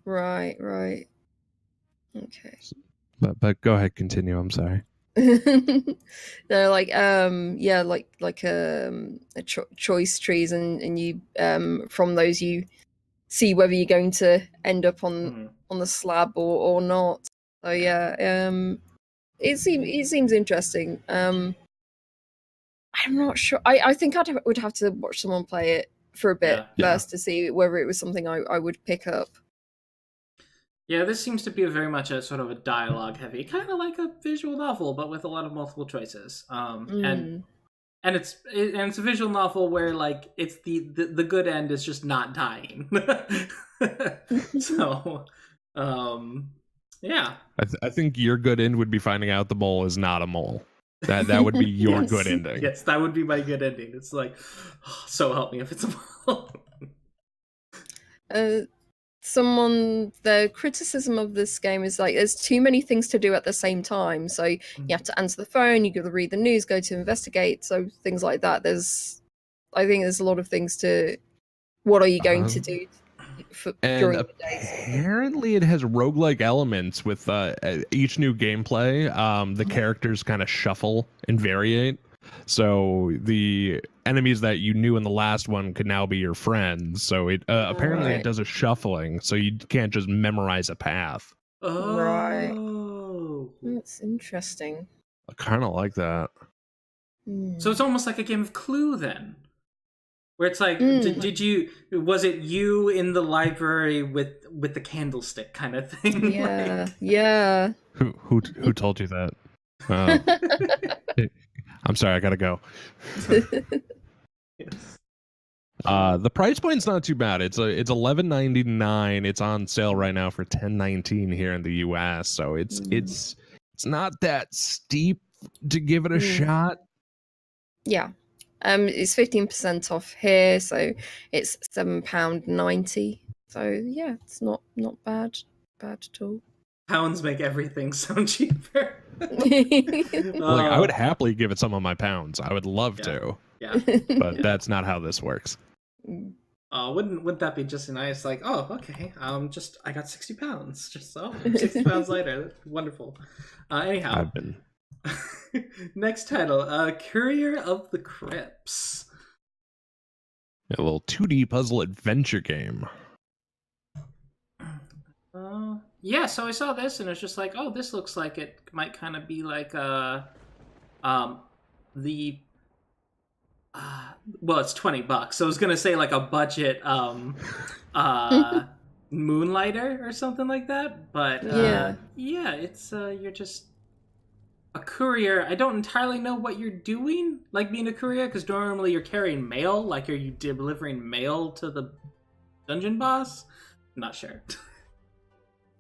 Speaker 2: Right. Okay.
Speaker 3: But go ahead, continue. I'm sorry.
Speaker 2: They're like choice trees, and you from those you see whether you're going to end up on the slab or not. So yeah, it seems interesting. I'm not sure. I think would have to watch someone play it for a bit first to see whether it was something I would pick up.
Speaker 1: Yeah, this seems to be very much a sort of a dialogue heavy, kind of like a visual novel, but with a lot of multiple choices. And it's a visual novel where like it's the good end is just not dying. So, yeah.
Speaker 3: I think your good end would be finding out the mole is not a mole. That would be your good ending.
Speaker 1: Yes, that would be my good ending. It's like, oh, so help me if it's a mole.
Speaker 2: The criticism of this game is like there's too many things to do at the same time. So you have to answer the phone, you got to read the news, go to investigate, so things like that. I think there's a lot of things to. What are you going to do during the day?
Speaker 3: Apparently, it has roguelike elements with each new gameplay. The characters kind of shuffle and variate. So the enemies that you knew in the last one could now be your friends. So it apparently it does a shuffling, so you can't just memorize a path.
Speaker 1: Oh,
Speaker 2: right. That's interesting.
Speaker 3: I kind of like that.
Speaker 1: So it's almost like a game of Clue then, where it's like, was it you in the library with the candlestick kind of thing?
Speaker 2: Yeah,
Speaker 1: like...
Speaker 2: yeah.
Speaker 3: Who told you that? I'm sorry, I gotta go.
Speaker 1: Yes.
Speaker 3: The price point's not too bad. It's $11.99. It's on sale right now for $10.19 here in the US. So it's not that steep to give it a shot.
Speaker 2: Yeah. It's 15% off here, so it's £7.90. So yeah, it's not bad at all.
Speaker 1: Pounds make everything sound cheaper.
Speaker 3: Like I would happily give it some of my pounds. I would love to.
Speaker 1: Yeah.
Speaker 3: But that's not how this works.
Speaker 1: Wouldn't that be just nice? Like, oh, okay. I got 60 pounds. Just 60 pounds later. That's wonderful. Anyhow.
Speaker 3: I've been.
Speaker 1: Next title, Courier of the Crypts.
Speaker 3: A little 2D puzzle adventure game.
Speaker 1: Yeah, so I saw this and it's just like, oh, this looks like it might kind of be like well, it's $20, so I was gonna say like a budget Moonlighter or something like that, but yeah, it's you're just a courier. I don't entirely know what you're doing, like being a courier, because normally you're carrying mail. Like, are you delivering mail to the dungeon boss? I'm not sure.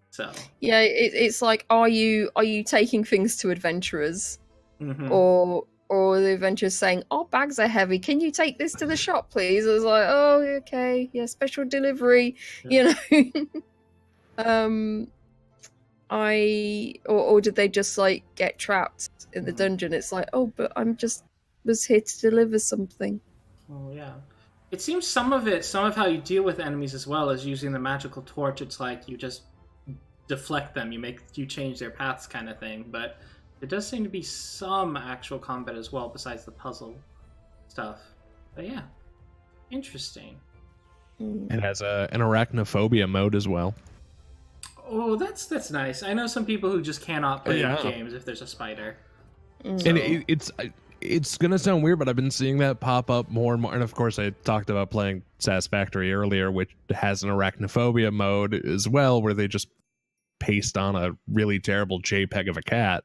Speaker 1: So
Speaker 2: yeah, it's like, are you taking things to adventurers, or the adventurers saying, "Oh, bags are heavy. Can you take this to the shop, please?" I was like, "Oh, okay, yeah, special delivery," you know. Or did they just like get trapped in the dungeon? It's like, oh, but was here to deliver something.
Speaker 1: Oh yeah. It seems some of how you deal with enemies as well is using the magical torch. It's like you just deflect them, you change their paths kind of thing, but there does seem to be some actual combat as well besides the puzzle stuff. But yeah, interesting.
Speaker 3: It has an arachnophobia mode as well.
Speaker 1: Oh, that's nice. I know some people who just cannot play games if there's a spider. So.
Speaker 3: And it's gonna sound weird, but I've been seeing that pop up more and more. And of course, I talked about playing Satisfactory earlier, which has an arachnophobia mode as well, where they just paste on a really terrible JPEG of a cat.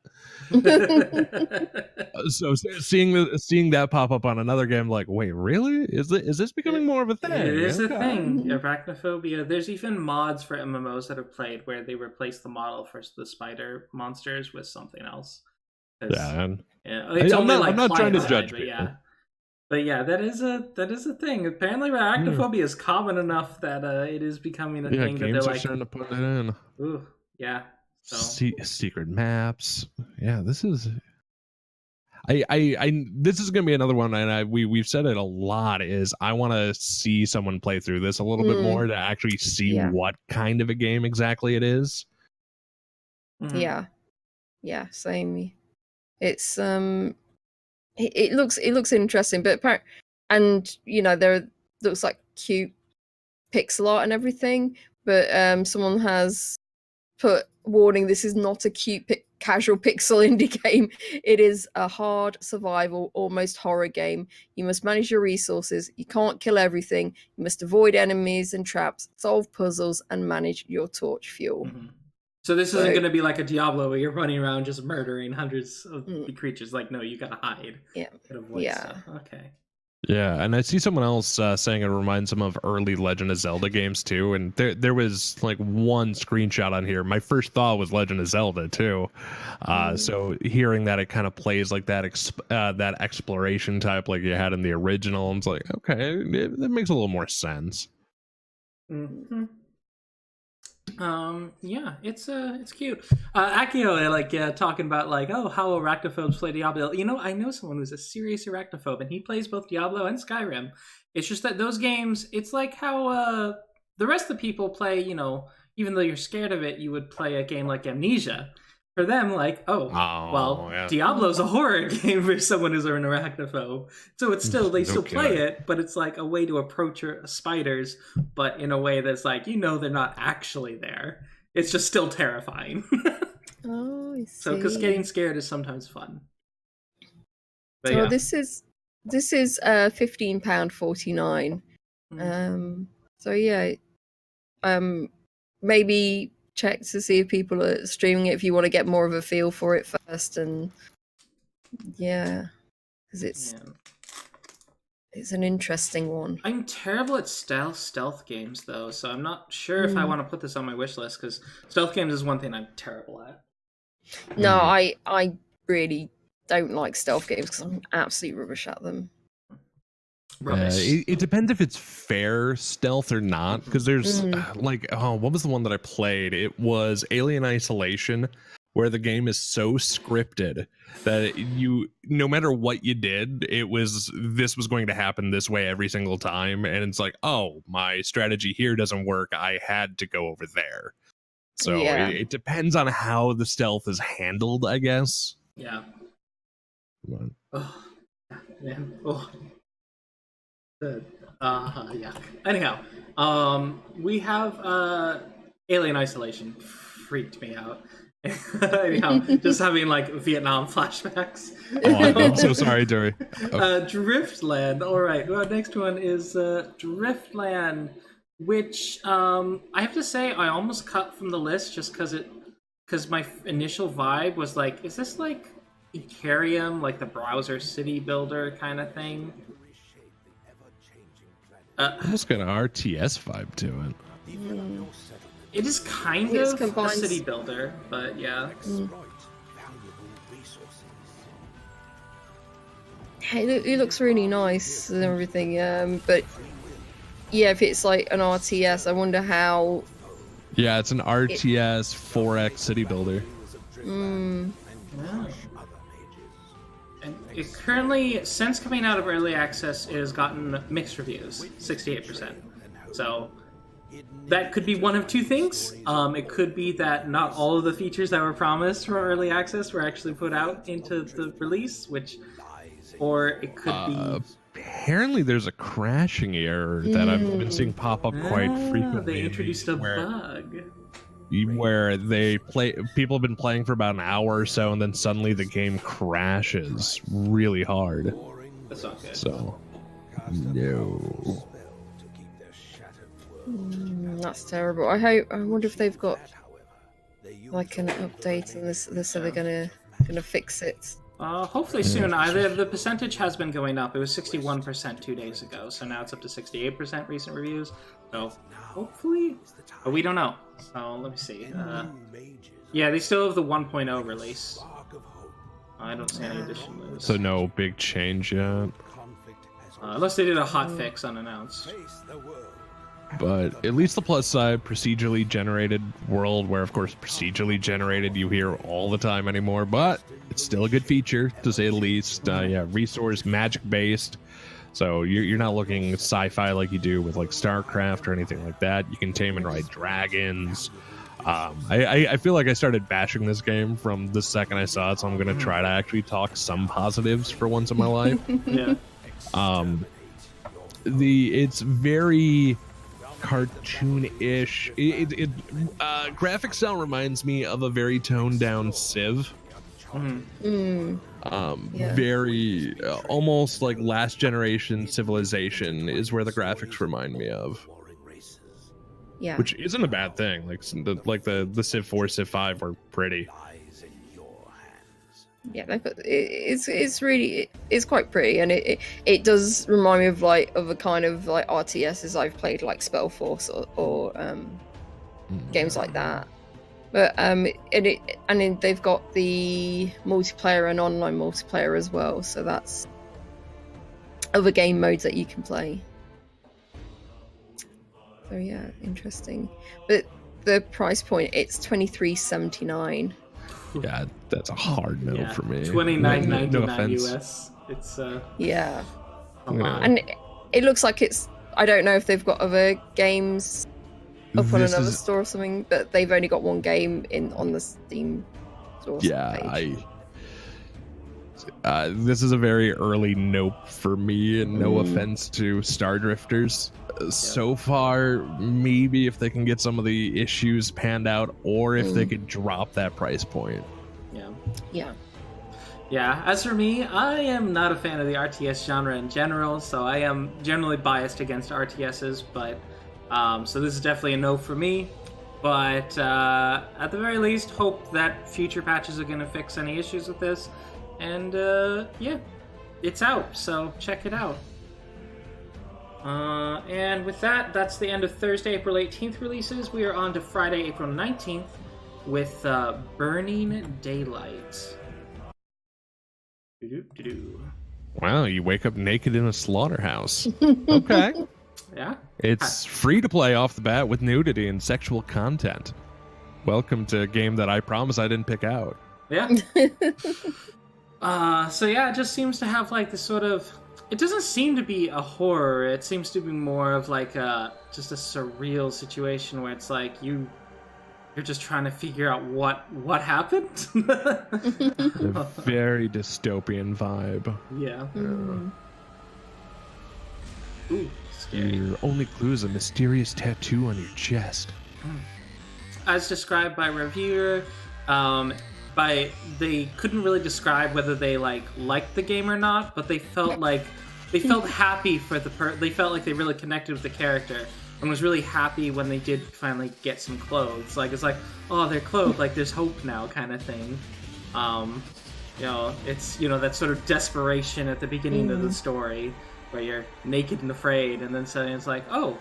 Speaker 3: So seeing that pop up on another game, like, wait, really? Is this becoming more of a thing?
Speaker 1: It is a thing. Arachnophobia. There's even mods for MMOs that have played where they replace the model for the spider monsters with something else. It's
Speaker 3: I'm not trying to judge,
Speaker 1: but yeah, that is a thing. Apparently, arachnophobia is common enough that it is becoming a thing that they're like
Speaker 3: starting to put it in.
Speaker 1: Ooh, yeah. So.
Speaker 3: Secret maps. Yeah, this is. This is gonna be another one, and we've said it a lot. Is I want to see someone play through this a little bit more to actually see what kind of a game exactly it is.
Speaker 2: Yeah, same. It's it looks interesting, but and there looks like cute pixel art and everything, but someone has put warning: this is not a cute casual pixel indie game. It is a hard survival, almost horror game. You must manage your resources. You can't kill everything. You must avoid enemies and traps, solve puzzles, and manage your torch fuel.
Speaker 1: Mm-hmm. So this isn't going to be like a Diablo where you're running around just murdering hundreds of the creatures. Like, no, you got to hide.
Speaker 2: Yeah.
Speaker 1: Avoid stuff. Okay.
Speaker 3: Yeah, and I see someone else saying it reminds them of early Legend of Zelda games too, and there was like one screenshot on here. My first thought was Legend of Zelda too, so hearing that it kind of plays like that that exploration type like you had in the original, I'm like, okay, that makes a little more sense.
Speaker 1: Mm-hmm. Yeah, it's cute. Akio talking about like, oh, how arachnophobes play Diablo. I know someone who's a serious arachnophobe, and he plays both Diablo and Skyrim. It's just that those games, it's like how the rest of the people play. Even though you're scared of it, you would play a game like Amnesia. For them, like, yeah. Diablo's a horror game for someone who's an arachnophobe. So it's still, they still play it, but it's like a way to approach spiders, but in a way that's like, they're not actually there. It's just still terrifying.
Speaker 2: Oh, I see.
Speaker 1: So, because getting scared is sometimes fun. But,
Speaker 2: yeah. This is £15.49. So yeah, maybe check to see if people are streaming it if you want to get more of a feel for it first, and because it's an interesting one.
Speaker 1: I'm terrible at stealth games though, so I'm not sure if I want to put this on my wish list, because stealth games is one thing I'm terrible at.
Speaker 2: No, I really don't like stealth games because I'm absolutely rubbish at them.
Speaker 3: It depends if it's fair stealth or not, because there's what was the one that I played? It was Alien Isolation, where the game is so scripted that no matter what you did, this was going to happen this way every single time, and it's like, oh, my strategy here doesn't work, I had to go over there. So it depends on how the stealth is handled, I guess.
Speaker 1: Yeah. Oh, man. Oh. Yeah. Anyhow, we have Alien Isolation. Freaked me out. Anyhow, just having like Vietnam flashbacks.
Speaker 3: Oh, I'm so sorry, Dory.
Speaker 1: Driftland. All right. Well, next one is Driftland, which I have to say I almost cut from the list just because my initial vibe was like, is this like Icarium, like the browser city builder kind of thing?
Speaker 3: Almost got an RTS vibe to it.
Speaker 1: It is kind of a city builder, but yeah.
Speaker 2: Hey, it looks really nice and everything. But yeah, if it's like an RTS, I wonder how.
Speaker 3: Yeah, it's an RTS 4X city builder.
Speaker 1: Yeah. And it currently, since coming out of early access, it has gotten mixed reviews, 68%. So that could be one of two things. It could be that not all of the features that were promised from early access were actually put out into the release, or it could be.
Speaker 3: Apparently, there's a crashing error that I've been seeing pop up quite frequently.
Speaker 1: They introduced a bug.
Speaker 3: Where people have been playing for about an hour or so, and then suddenly the game crashes really hard.
Speaker 1: That's not good.
Speaker 3: So, no.
Speaker 2: That's terrible. I wonder if they've got like an update and this so they're gonna fix it.
Speaker 1: Hopefully soon. The percentage has been going up. It was 61% 2 days ago, so now it's up to 68% recent reviews. So hopefully, but we don't know. So let me see. Yeah, they still have the 1.0 release. I don't see any addition moves.
Speaker 3: So no big change yet.
Speaker 1: Unless they did a hot fix unannounced.
Speaker 3: But at least the plus side, procedurally generated world, where of course procedurally generated you hear all the time anymore, but it's still a good feature to say the least. Resource magic based, so you're not looking sci-fi like you do with like StarCraft or anything like that. You can tame and ride dragons. I feel like I started bashing this game from the second I saw it, so I'm gonna try to actually talk some positives for once in my life.
Speaker 1: Yeah.
Speaker 3: It's very cartoon-ish. Graphic style reminds me of a very toned down Civ. Very almost like last generation Civilization is where the graphics remind me of.
Speaker 2: Yeah,
Speaker 3: which isn't a bad thing. Like the Civ 4, Civ 5 were pretty.
Speaker 2: Yeah, it's quite pretty, and it does remind me of a kind of like RTSs I've played, like Spellforce or games like that. But they've got the multiplayer and online multiplayer as well, so that's other game modes that you can play. So yeah, interesting. But the price point, it's $23.79.
Speaker 3: Yeah, that's a hard no for me.
Speaker 1: $29.99 US. It's
Speaker 2: yeah,
Speaker 1: a lot.
Speaker 2: and it looks like it's. I don't know if they've got other games up on another store or something, but they've only got one game on the Steam store page.
Speaker 3: This is a very early nope for me, and no offense to Star Drifters. So far, maybe if they can get some of the issues panned out, or if they could drop that price point.
Speaker 1: Yeah, as for me, I am not a fan of the RTS genre in general, so I am generally biased against RTSs, but so this is definitely a no for me. But at the very least, hope that future patches are going to fix any issues with this. And yeah, it's out, so check it out. And with that, that's the end of Thursday, April 18th releases. We are on to Friday, April 19th with Burning Daylight.
Speaker 3: Wow, you wake up naked in a slaughterhouse. Okay.
Speaker 1: Yeah.
Speaker 3: It's free to play off the bat with nudity and sexual content. Welcome to a game that I promise I didn't pick out.
Speaker 1: Yeah. So yeah, it just seems to have like this sort of... It doesn't seem to be a horror. It seems to be more of like just a surreal situation where it's like you're just trying to figure out what happened.
Speaker 3: A very dystopian vibe.
Speaker 1: Yeah. Ooh, scary.
Speaker 3: Your only clue is a mysterious tattoo on your chest.
Speaker 1: As described by reviewer, they couldn't really describe whether they liked the game or not, but they felt happy for they felt like they really connected with the character and was really happy when they did finally get some clothes. Like it's like, oh, they're clothed, like there's hope now, kind of thing. It's that sort of desperation at the beginning of the story where you're naked and afraid, and then suddenly it's like, oh,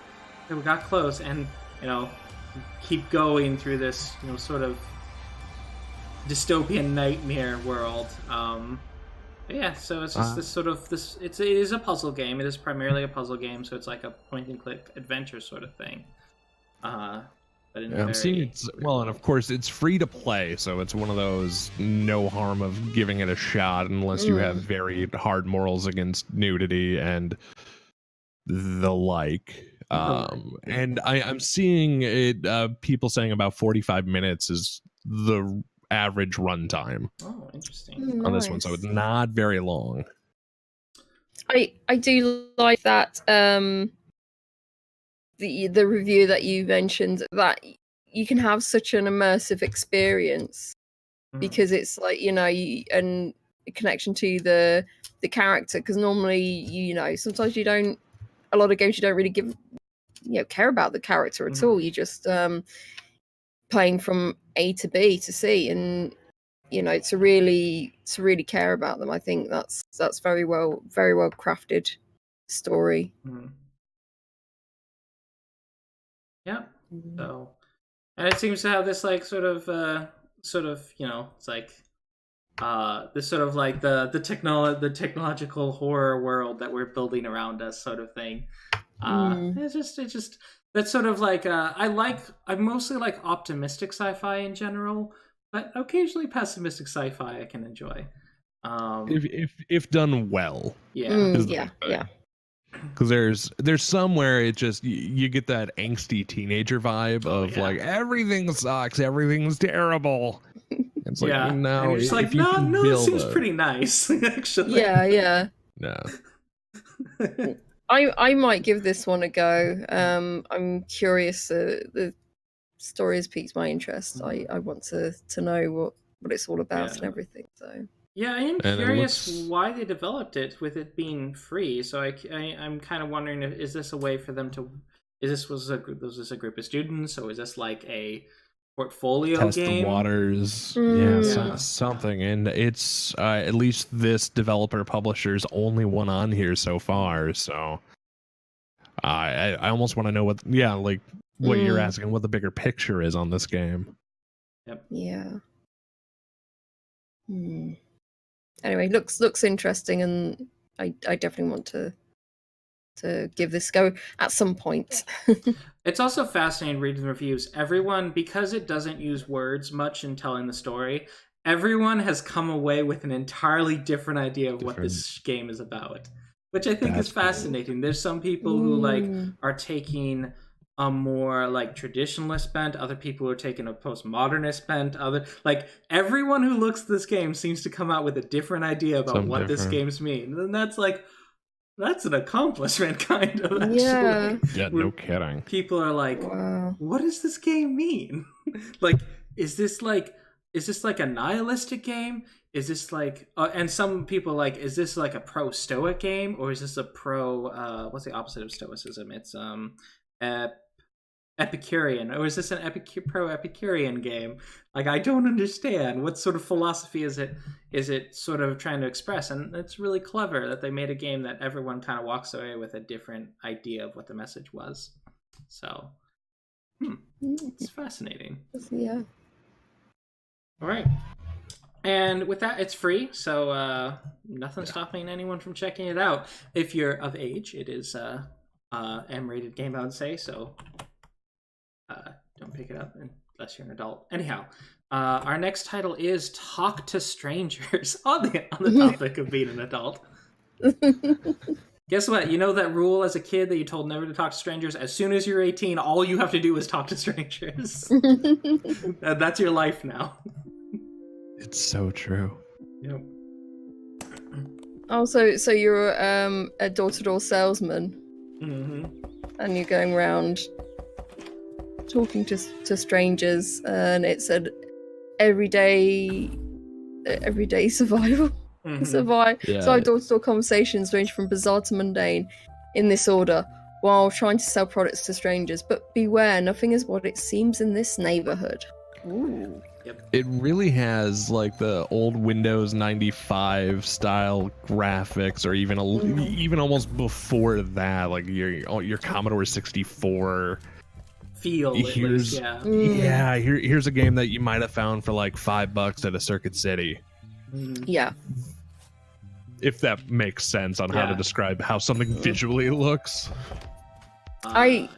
Speaker 1: we got clothes, and keep going through this sort of dystopian nightmare world. Yeah, so it's just it is a puzzle game. It is primarily a puzzle game, so it's like a point and click adventure sort of thing. But I'm
Speaker 3: seeing it's and of course it's free to play, so it's one of those no harm of giving it a shot unless you have very hard morals against nudity and the like. And I'm seeing it people saying about 45 minutes is the average runtime.
Speaker 1: Oh, interesting.
Speaker 3: On this one, so it's not very long.
Speaker 2: I do like that the review that you mentioned, that you can have such an immersive experience because it's like and a connection to the character, because normally sometimes a lot of games you don't really care about the character at all. You just playing from A to B to C, and to really care about them. I think that's very well crafted story.
Speaker 1: Yeah. So, and it seems to have this like sort of it's like this sort of like the technological horror world that we're building around us, sort of thing. It's just that's sort of like I mostly like optimistic sci-fi in general, but occasionally pessimistic sci-fi I can enjoy.
Speaker 3: If done well.
Speaker 1: Yeah.
Speaker 2: Yeah.
Speaker 3: Because there's somewhere it just you get that angsty teenager vibe of like everything sucks, everything's terrible. It's like
Speaker 1: and
Speaker 3: no,
Speaker 1: you're just like,
Speaker 3: if you
Speaker 1: no,
Speaker 3: can
Speaker 1: this seems pretty nice, actually.
Speaker 2: Yeah.
Speaker 3: No.
Speaker 2: I might give this one a go. I'm curious. The story has piqued my interest. I want to know what it's all about and everything. So
Speaker 1: yeah, I am curious why they developed it with it being free. So I'm kind of wondering, is this a way for them to? Was this a group of students, or is this like a portfolio
Speaker 3: test
Speaker 1: game?
Speaker 3: The waters? Something. And it's at least this developer publisher's only one on here so far. So I almost want to know what you're asking, what the bigger picture is on this game.
Speaker 1: Yep.
Speaker 2: Yeah. Anyway, looks interesting, and I definitely want to give this a go at some point.
Speaker 1: It's also fascinating reading the reviews. Everyone, because it doesn't use words much in telling the story, everyone has come away with an entirely different idea of what this game is about, which I think is fascinating. Cool. There's some people who are taking a more traditionalist bent. Other people are taking a postmodernist bent. Everyone who looks at this game seems to come out with a different idea about what this game's mean. And that's an accomplishment, kind of, actually.
Speaker 3: Yeah, no kidding.
Speaker 1: People are like, wow, what does this game mean? Is this a nihilistic game? Is this and some people is this a pro-stoic game, or is this a pro what's the opposite of stoicism? It's Epicurean, or is this an pro-Epicurean game? I don't understand. What sort of philosophy is it sort of trying to express? And it's really clever that they made a game that everyone kind of walks away with a different idea of what the message was. So, it's fascinating.
Speaker 2: Yeah.
Speaker 1: All right. And with that, it's free, so nothing stopping anyone from checking it out. If you're of age, it is M-rated game, I would say, so don't pick it up unless you're an adult. Anyhow, our next title is Talk to Strangers, on the topic of being an adult. Guess what? You know that rule as a kid that you told never to talk to strangers? As soon as you're 18, all you have to do is talk to strangers. That's your life now.
Speaker 3: It's so true.
Speaker 1: Yep.
Speaker 2: Oh, so you're a door-to-door salesman, and you're going around talking to strangers, and it's an everyday survival. Survive door-to-door conversations range from bizarre to mundane in this order, while trying to sell products to strangers. But beware, nothing is what it seems in this neighborhood. Ooh.
Speaker 1: Yep.
Speaker 3: It really has the old Windows 95 style graphics, or even almost before that, your Commodore 64
Speaker 1: feel.
Speaker 3: Here's a game that you might have found for $5 at a Circuit City.
Speaker 2: Yeah.
Speaker 3: If that makes sense on how to describe how something visually looks.
Speaker 2: I'm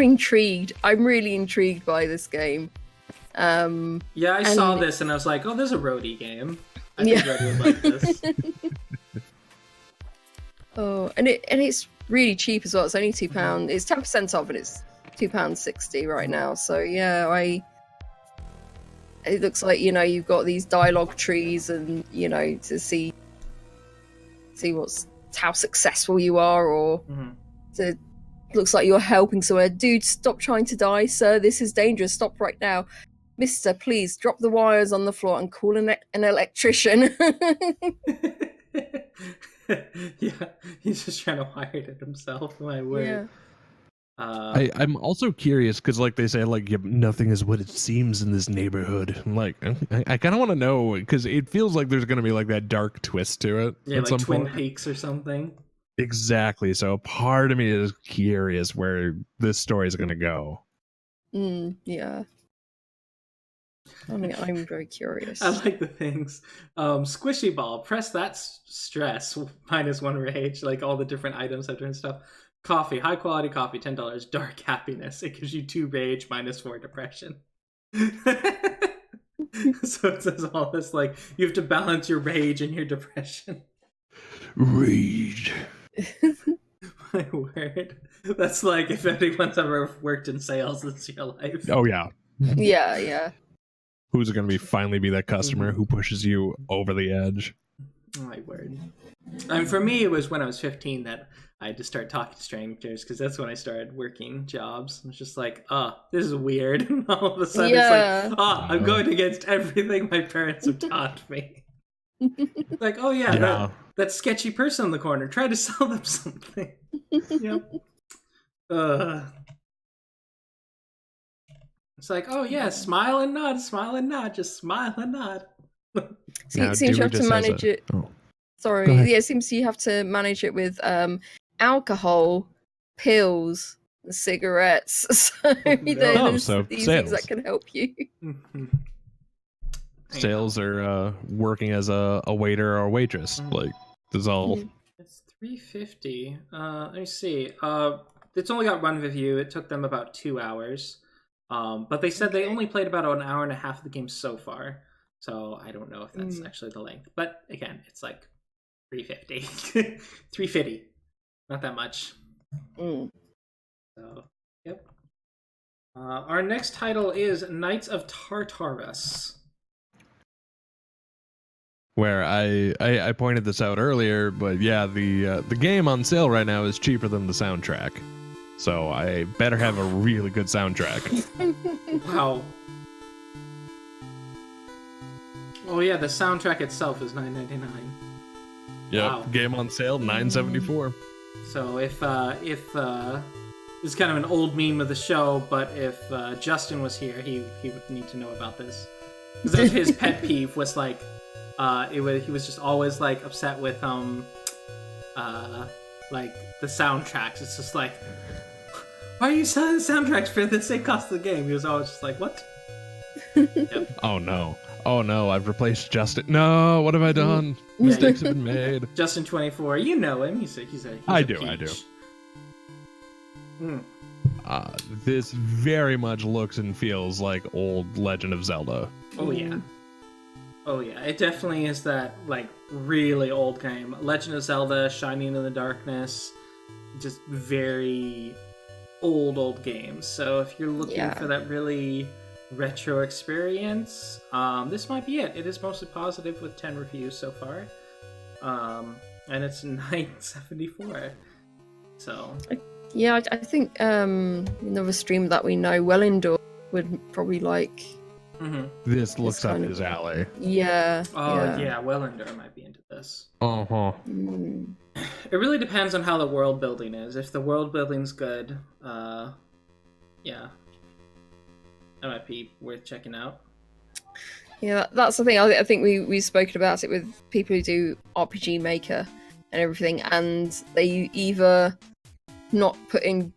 Speaker 2: intrigued. I'm really intrigued by this game.
Speaker 1: I saw this and I was like, oh, there's a roadie game. I think Roadie would like this.
Speaker 2: Oh, and it's really cheap as well. It's only £2. It's 10% off, and it's £2.60 right now. So it looks like you've got these dialogue trees, and to see how successful you are, or looks like you're helping someone. Dude, stop trying to die, sir. This is dangerous. Stop right now. Mister, please drop the wires on the floor and call an electrician.
Speaker 1: Yeah, he's just trying to wire it himself. My word.
Speaker 3: Yeah. I'm also curious because, they say, nothing is what it seems in this neighborhood. I'm I kind of want to know, because it feels like there's going to be that dark twist to it.
Speaker 1: Yeah, like Twin Peaks or something.
Speaker 3: Exactly. So part of me is curious where this story is going to go.
Speaker 2: Yeah. I'm very curious.
Speaker 1: I like the things. Squishy ball, press that stress, -1 rage, all the different items have different stuff. Coffee, high quality coffee, $10. Dark happiness, it gives you 2 rage, -4 depression. So it says all this, you have to balance your rage and your depression.
Speaker 3: Rage.
Speaker 1: My word. That's like if anyone's ever worked in sales, it's your life.
Speaker 3: Oh yeah.
Speaker 2: Yeah.
Speaker 3: Who's going to finally be that customer who pushes you over the edge?
Speaker 1: My word. And for me, it was when I was 15 that I had to start talking to strangers, because that's when I started working jobs. It's just like, this is weird. And all of a sudden it's like, I'm going against everything my parents have taught me. Like, oh yeah. That sketchy person in the corner. Try to sell them something. Yep. It's like, oh yeah, smile and nod, just smile and nod.
Speaker 2: Seems you have to manage it. Oh. Sorry, yeah, it seems you have to manage it with alcohol, pills, and cigarettes. So there's these things that can help you.
Speaker 3: Sales are working as a waiter or a waitress. Like, there's all.
Speaker 1: It's $3.50. Let me see. It's only got one review. It took them about 2 hours. But they said they only played about an hour and a half of the game so far. So I don't know if that's actually the length. But again, it's like $3.50. $3.50. Not that much. So, yep. Our next title is Knights of Tartarus.
Speaker 3: Where I pointed this out earlier, but yeah, the game on sale right now is cheaper than the soundtrack. So I better have a really good soundtrack.
Speaker 1: Wow. Oh yeah, the soundtrack itself is $9.99.
Speaker 3: Yep,
Speaker 1: wow.
Speaker 3: Game on sale, $9.74.
Speaker 1: So if it's kind of an old meme of the show, but if Justin was here, he would need to know about this. Because that was his pet peeve, was like, he was just always like upset with like the soundtracks. It's just like, why are you selling the soundtracks for the same cost of the game? He was always just like, what? Yep.
Speaker 3: Oh no, I've replaced Justin. No, what have I done? Mistakes have been made.
Speaker 1: Justin 24, you know him. He's
Speaker 3: I do. This very much looks and feels like old Legend of Zelda.
Speaker 1: Oh yeah. It definitely is that like really old game. Legend of Zelda, Shining in the Darkness, just very old games. So if you're looking for that really retro experience, this might be it. It is mostly positive with 10 reviews so far. And it's $9.74. So
Speaker 2: yeah, I think another stream that we know, Wellendor, would probably like.
Speaker 3: This looks up his alley.
Speaker 2: Yeah.
Speaker 1: Wellendor might be into this. It really depends on how the world building is. If the world building's good, that might be worth checking out.
Speaker 2: Yeah, that's the thing. I think we've spoken about it with people who do RPG Maker and everything, and they either not putting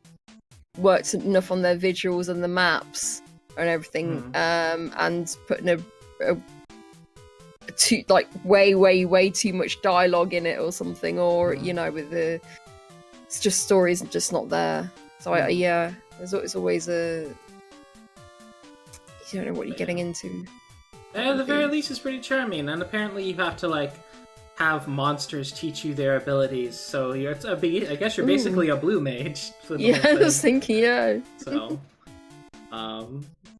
Speaker 2: worked enough on their visuals and the maps and everything, and putting a way too much dialogue in it or something, or it's just stories and just not there. So there's always a, you don't know what you're getting into.
Speaker 1: At the very least, it's pretty charming, and apparently you have to like have monsters teach you their abilities. So I guess you're basically a blue mage.
Speaker 2: Yeah, I was thinking, yeah.
Speaker 1: So,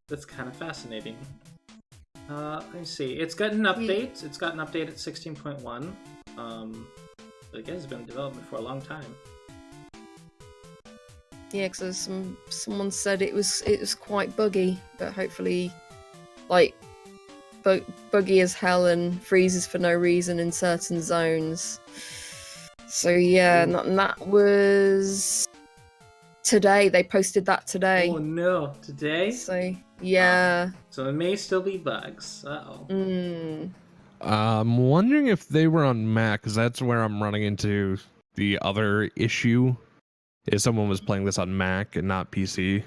Speaker 1: that's kind of fascinating. Let me see. It's got an update. It's got an update at 16.1. I guess it's been in development for a long time.
Speaker 2: Yeah, because someone said it was quite buggy, but hopefully, like, buggy as hell and freezes for no reason in certain zones. So yeah, and that was today. They posted that today.
Speaker 1: Oh no, today?
Speaker 2: So yeah.
Speaker 1: So it may still be bugs. Uh-oh.
Speaker 3: I'm wondering if they were on Mac, because that's where I'm running into the other issue. Is someone was playing this on Mac and not PC.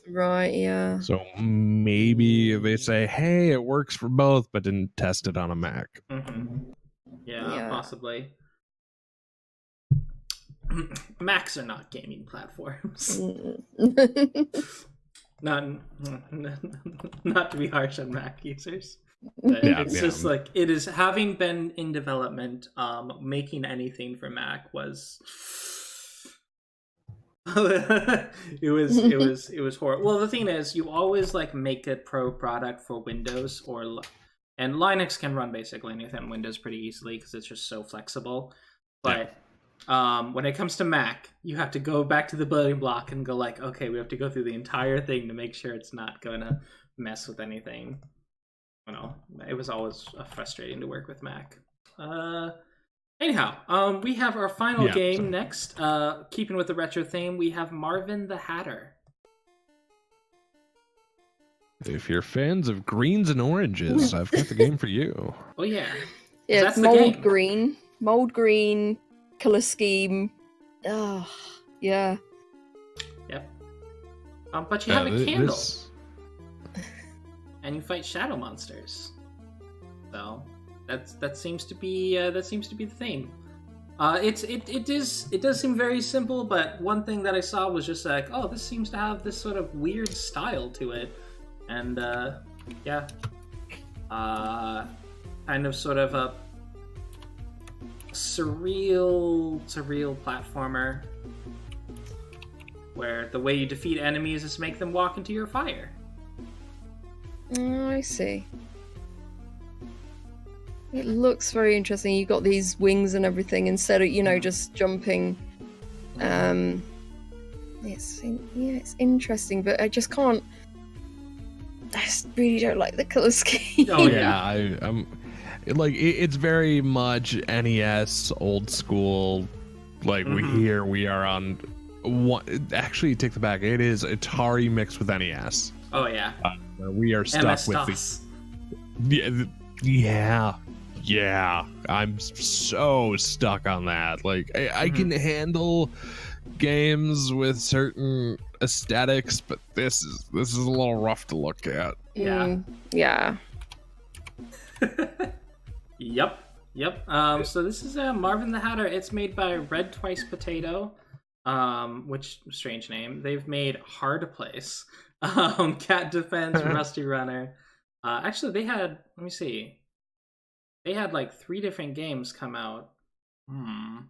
Speaker 2: Right, yeah.
Speaker 3: So maybe they say, hey, it works for both, but didn't test it on a Mac.
Speaker 1: Yeah, possibly. Macs are not gaming platforms. Not to be harsh on Mac users. But
Speaker 3: Yeah,
Speaker 1: it's just like it is having been in development. Making anything for Mac was it was horrible. Well, the thing is, you always like make a pro product for Windows and Linux can run basically anything on Windows pretty easily because it's just so flexible. But when it comes to Mac, you have to go back to the building block and go like, okay, we have to go through the entire thing to make sure it's not going to mess with anything. You know, it was always frustrating to work with Mac. Anyhow, we have our final game next. Keeping with the retro theme, we have Marvin the Hatter.
Speaker 3: If you're fans of greens and oranges, I've got the game for you.
Speaker 1: Oh yeah,
Speaker 2: yeah,
Speaker 1: that's
Speaker 2: it's mold green, color scheme. Oh, yeah.
Speaker 1: Yep. But you have a candle. And you fight shadow monsters. So that seems to be the theme. It does seem very simple, but one thing that I saw was just like, oh, this seems to have this sort of weird style to it, and kind of sort of a surreal platformer where the way you defeat enemies is make them walk into your fire.
Speaker 2: Oh, I see. It looks very interesting. You've got these wings and everything instead of, just jumping. It's interesting, but I just can't. I just really don't like the color scheme.
Speaker 1: Oh
Speaker 3: yeah, I'm like it's very much NES old school. Like we are on one. Actually, take the back. It is Atari mixed with NES.
Speaker 1: Oh yeah.
Speaker 3: We are stuck with the. Yeah. I'm so stuck on that. Like I can handle games with certain aesthetics, but this is a little rough to look at.
Speaker 1: Yeah.
Speaker 2: Yeah.
Speaker 1: Yep. So this is Marvin the Hatter. It's made by Red Twice Potato, which strange name. They've made Hard Place, Cat Defense, Rusty Runner. Actually, they had. Let me see. They had like 3 different games come out.
Speaker 3: In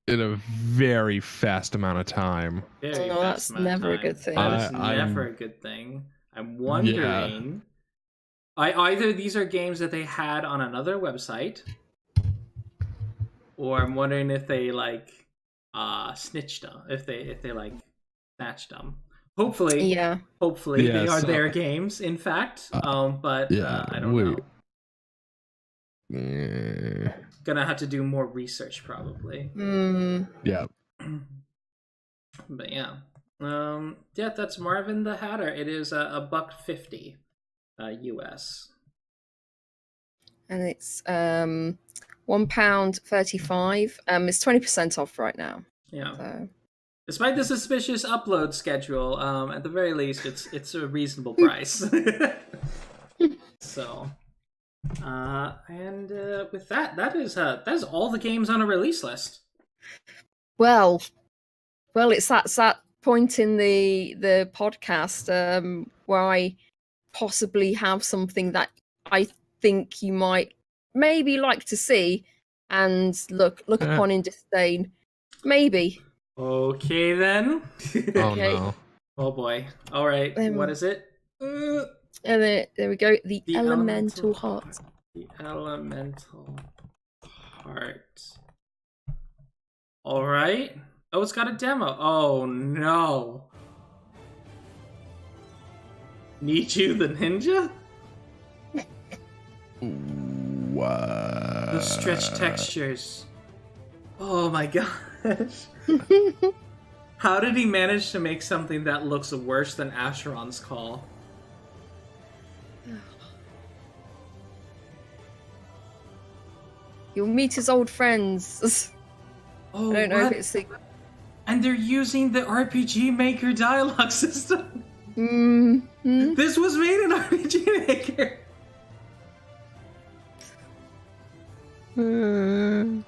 Speaker 3: a very fast amount of time.
Speaker 2: That's never a good thing.
Speaker 1: That is never a good thing. I'm wondering. Either these are games that they had on another website, or I'm wondering if they like snitched them, if they like snatched them. Hopefully they are their games. In fact, but I don't know. Gonna have to do more research probably.
Speaker 3: Yeah.
Speaker 1: But yeah, that's Marvin the Hatter. It is $1.50 US,
Speaker 2: and it's £1.35. It's 20% off right now.
Speaker 1: Yeah.
Speaker 2: So.
Speaker 1: Despite the suspicious upload schedule, at the very least, it's a reasonable price. So. And with that is all the games on a release list.
Speaker 2: Well, it's that point in the podcast where I possibly have something that I think you might maybe like to see and look upon in disdain. Maybe.
Speaker 1: Okay then.
Speaker 2: Okay.
Speaker 3: No.
Speaker 1: Oh boy. All right. What is it?
Speaker 2: And there we go. The Elemental Heart.
Speaker 1: The Elemental Heart. All right. Oh, it's got a demo. Oh no. Nichu the Ninja?
Speaker 3: What?
Speaker 1: Those stretch textures. Oh my gosh. How did he manage to make something that looks worse than Asheron's Call?
Speaker 2: You'll meet his old friends.
Speaker 1: Oh,
Speaker 2: I don't know if it's the...
Speaker 1: And they're using the RPG Maker dialogue system.
Speaker 2: Mm-hmm.
Speaker 1: This was made in RPG Maker.
Speaker 2: The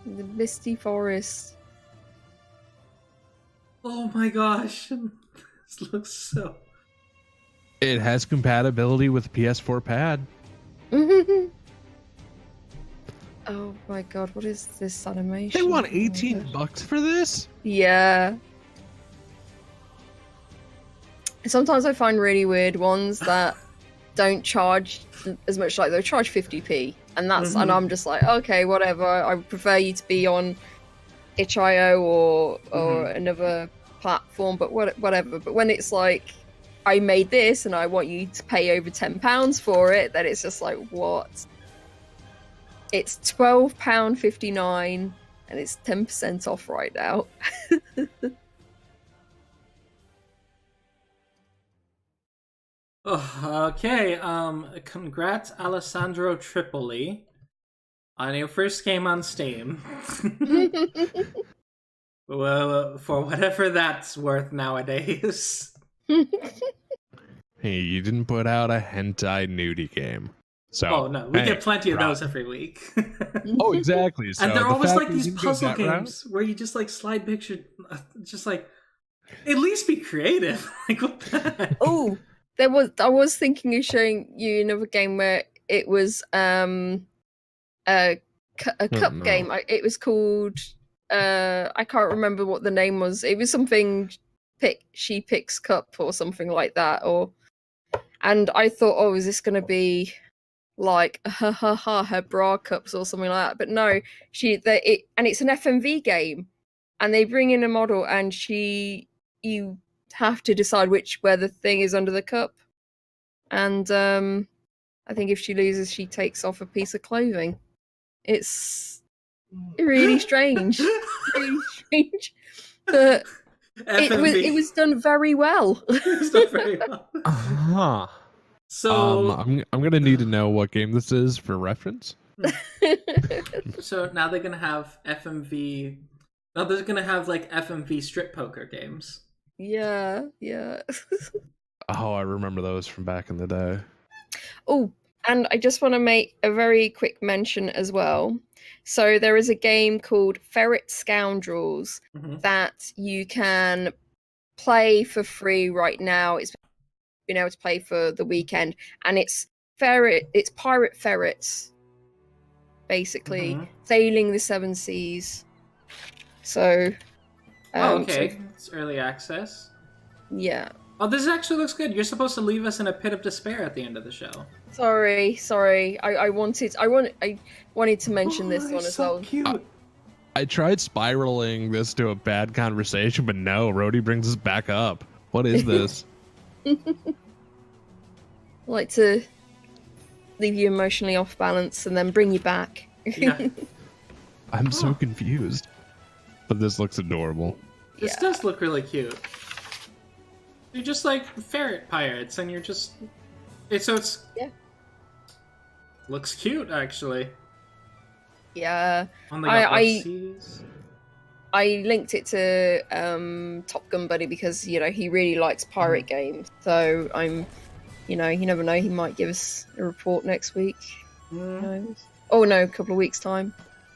Speaker 2: Misty Forest.
Speaker 1: Oh my gosh. This looks so...
Speaker 3: It has compatibility with PS4 pad.
Speaker 2: Oh my god, what is this animation?
Speaker 3: They want $18 for this?
Speaker 2: Yeah. Sometimes I find really weird ones that don't charge as much, like they'll charge 50p, and and I'm just like, okay, whatever. I prefer you to be on itch.io or another platform, but whatever. But when it's like, I made this and I want you to pay over £10 for it, then it's just like, what? It's £12.59 and it's 10% off right now.
Speaker 1: Okay, congrats Alessandro Tripoli on your first game on Steam. Well, for whatever that's worth nowadays.
Speaker 3: Hey, you didn't put out a hentai nudie game. So,
Speaker 1: oh no, we get plenty of those every week.
Speaker 3: Oh, exactly. So
Speaker 1: and they're always like these
Speaker 3: didn't go
Speaker 1: puzzle
Speaker 3: that
Speaker 1: games where you just like slide picture, just like, at least be creative. Like, what the heck?
Speaker 2: Oh, I was thinking of showing you another game where it was a cup game. It was called I can't remember what the name was. It was something she picks cup or something like that. And I thought, oh, is this going to be like her bra cups or something like that? But no, and it's an FMV game, and they bring in a model, and you have to decide where the thing is under the cup, and I think if she loses, she takes off a piece of clothing. It's really strange, but it was done very well.
Speaker 1: It's done very well. So
Speaker 3: I'm gonna need to know what game this is for reference.
Speaker 1: So now they're gonna have FMV. Now they're gonna have like FMV strip poker games.
Speaker 2: Yeah.
Speaker 3: Oh, I remember those from back in the day.
Speaker 2: Oh, and I just want to make a very quick mention as well. So there is a game called Ferret Scoundrels that you can play for free right now. It's been able to play for the weekend, and it's pirate ferrets, basically sailing the seven seas. So,
Speaker 1: okay, it's early access.
Speaker 2: Yeah.
Speaker 1: Oh, this actually looks good. You're supposed to leave us in a pit of despair at the end of the show.
Speaker 2: Sorry. I wanted to mention this one as well.
Speaker 1: Cute.
Speaker 3: I tried spiraling this to a bad conversation, but no, Rhodey brings us back up. What is this?
Speaker 2: I like to leave you emotionally off balance and then bring you back.
Speaker 1: Yeah.
Speaker 3: I'm so confused. But this looks adorable.
Speaker 1: This does look really cute. You're just like ferret pirates, and you're just... It's looks cute, actually.
Speaker 2: Yeah. I linked it to Top Gun Buddy because, he really likes pirate games. So you never know, he might give us a report next week. Oh no, a couple of weeks' time.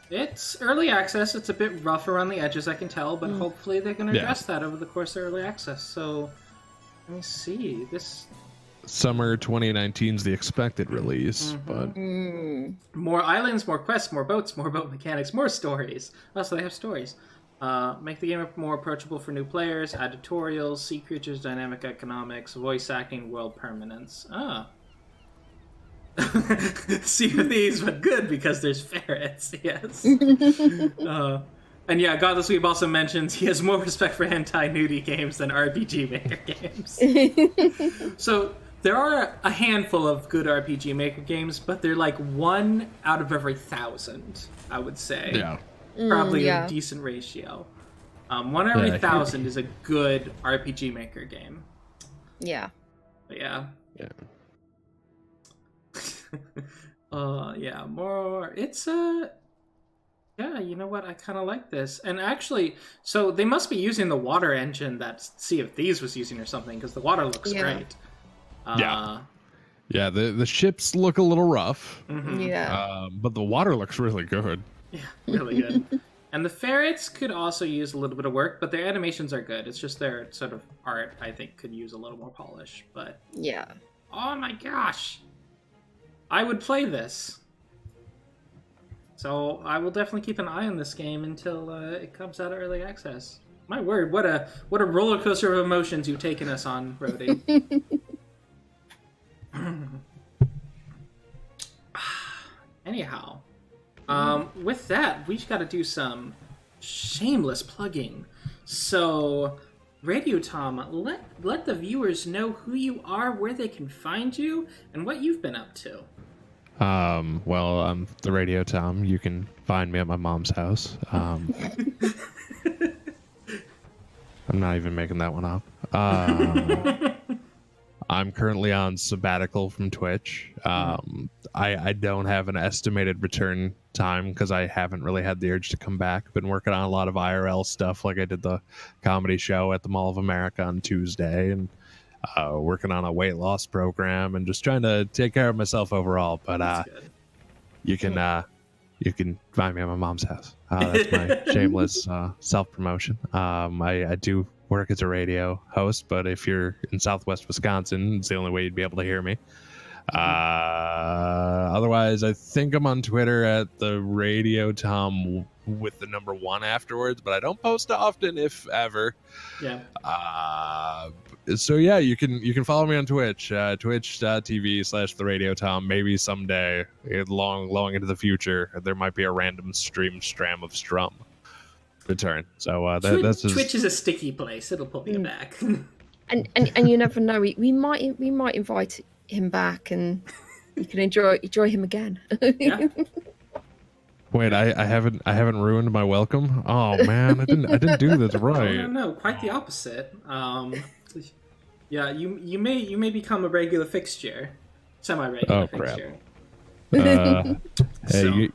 Speaker 1: It's early access. It's a bit rough around the edges, I can tell, but hopefully they can address that over the course of early access. So, let me see. This
Speaker 3: Summer 2019 is the expected release, but
Speaker 1: more islands, more quests, more boats, more boat mechanics, more stories. Also, they have stories. Make the game more approachable for new players. Add tutorials, sea creatures, dynamic economics, voice acting, world permanence. Sea of Thieves, but good because there's ferrets. Yes. And yeah, Godless Weeb also mentions he has more respect for hentai nudie games than RPG Maker games. So there are a handful of good RPG Maker games, but they're like 1 out of every 1,000, I would say.
Speaker 3: yeah.
Speaker 1: Probably a decent ratio. 1 every 1,000 is a good RPG Maker game.
Speaker 2: Yeah.
Speaker 1: But yeah.
Speaker 3: Yeah.
Speaker 1: More. It's yeah, you know what? I kind of like this. And actually, so they must be using the water engine that Sea of Thieves was using or something, because the water looks great.
Speaker 3: Yeah, the ships look a little rough.
Speaker 2: Yeah.
Speaker 3: But the water looks really good.
Speaker 1: Yeah, really good. And the ferrets could also use a little bit of work, but their animations are good. It's just their sort of art, I think, could use a little more polish. But
Speaker 2: yeah.
Speaker 1: Oh my gosh, I would play this. So I will definitely keep an eye on this game until it comes out of early access. My word, what a roller coaster of emotions you've taken us on, Rhodey. Anyhow, with that, we just got to do some shameless plugging. So, RadioTom, let the viewers know who you are, where they can find you, and what you've been up to.
Speaker 3: Well, I'm TheRadioTom. You can find me at my mom's house. I'm not even making that one up. I'm currently on sabbatical from Twitch. I don't have an estimated return time because I haven't really had the urge to come back. Been working on a lot of IRL stuff, like I did the comedy show at the Mall of America on Tuesday, and working on a weight loss program, and just trying to take care of myself overall. But you can find me at my mom's house. That's my shameless self-promotion. I do work as a radio host, but if you're in Southwest Wisconsin, it's the only way you'd be able to hear me. Otherwise, I think I'm on Twitter at TheRadioTom with the number 1 afterwards, but I don't post often, if ever.
Speaker 1: Yeah.
Speaker 3: So yeah, you can follow me on Twitch, twitch.tv/TheRadioTom. Maybe someday, long into the future, there might be a random stram of Strum return. So
Speaker 1: Twitch is a sticky place. It'll pull you back.
Speaker 2: and you never know. We might invite him back, and you can enjoy him again.
Speaker 1: Yeah.
Speaker 3: Wait, I haven't ruined my welcome. Oh man, I didn't do this right.
Speaker 1: No, quite the opposite. Yeah, you may become a regular fixture, semi-regular fixture.
Speaker 3: Hey,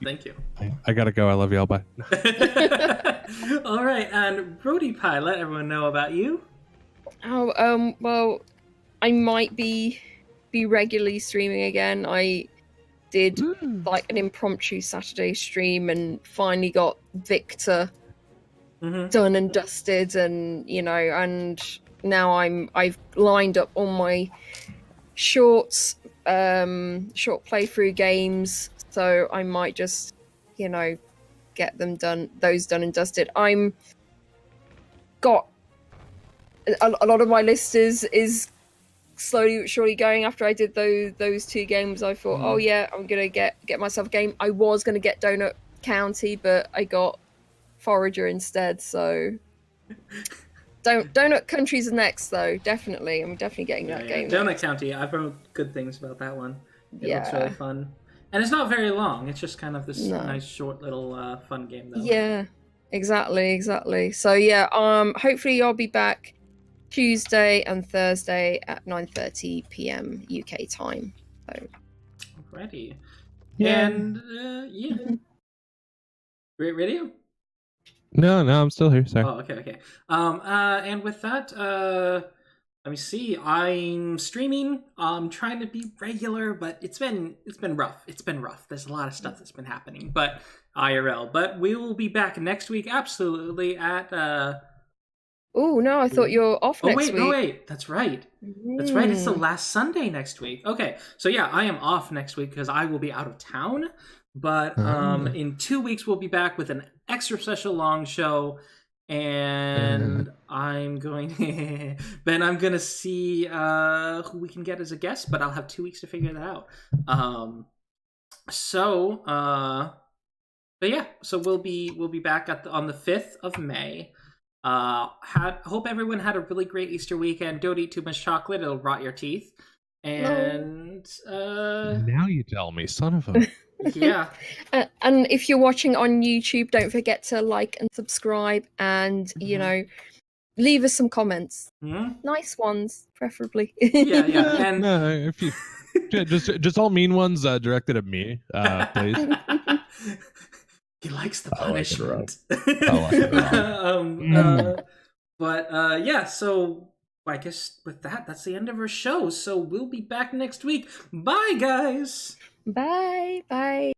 Speaker 1: thank you.
Speaker 3: I gotta go. I love y'all. Bye.
Speaker 1: All right, and Brody Pie, let everyone know about you.
Speaker 2: Oh, well, I might be regularly streaming again. I did like an impromptu Saturday stream and finally got Victor done and dusted, and and now I've lined up all my short playthrough games, so I might just get them done and dusted. I'm got a lot of my list is slowly but surely going. After I did those 2 games, I thought, oh yeah, I'm gonna get myself a game. I was gonna get Donut County, but I got Forager instead. So Donut Country's next, though. Definitely, I'm definitely getting that game.
Speaker 1: Donut County, I've heard good things about that one. It looks really fun, and it's not very long. It's just kind of this nice short little fun game, though.
Speaker 2: Yeah, exactly. So yeah, hopefully I'll be back Tuesday and Thursday at 9:30 p.m. UK time. So.
Speaker 1: Alrighty. Yeah. And Great Radio?
Speaker 3: No, I'm still here. Sorry.
Speaker 1: Oh, okay. And with that, let me see. I'm streaming. I'm trying to be regular, but it's been rough. There's a lot of stuff that's been happening, but IRL. But we will be back next week, absolutely, at
Speaker 2: Oh no, I thought you were off next week.
Speaker 1: No, wait. That's right. It's the last Sunday next week. Okay, so yeah, I am off next week because I will be out of town. But in 2 weeks we'll be back with an extra special long show, and I'm going to see who we can get as a guest. But I'll have 2 weeks to figure that out. But yeah, so we'll be back on the 5th of May. Hope everyone had a really great Easter weekend. Don't eat too much chocolate; it'll rot your teeth. And
Speaker 3: now you tell me, son of a.
Speaker 1: Yeah.
Speaker 2: And if you're watching on YouTube, don't forget to like and subscribe, and leave us some comments. Nice ones, preferably.
Speaker 1: Yeah. And
Speaker 3: if you just all mean ones directed at me, please.
Speaker 1: He likes the punishment. Yeah, so I guess with that's the end of our show. So we'll be back next week. Bye, guys.
Speaker 2: Bye.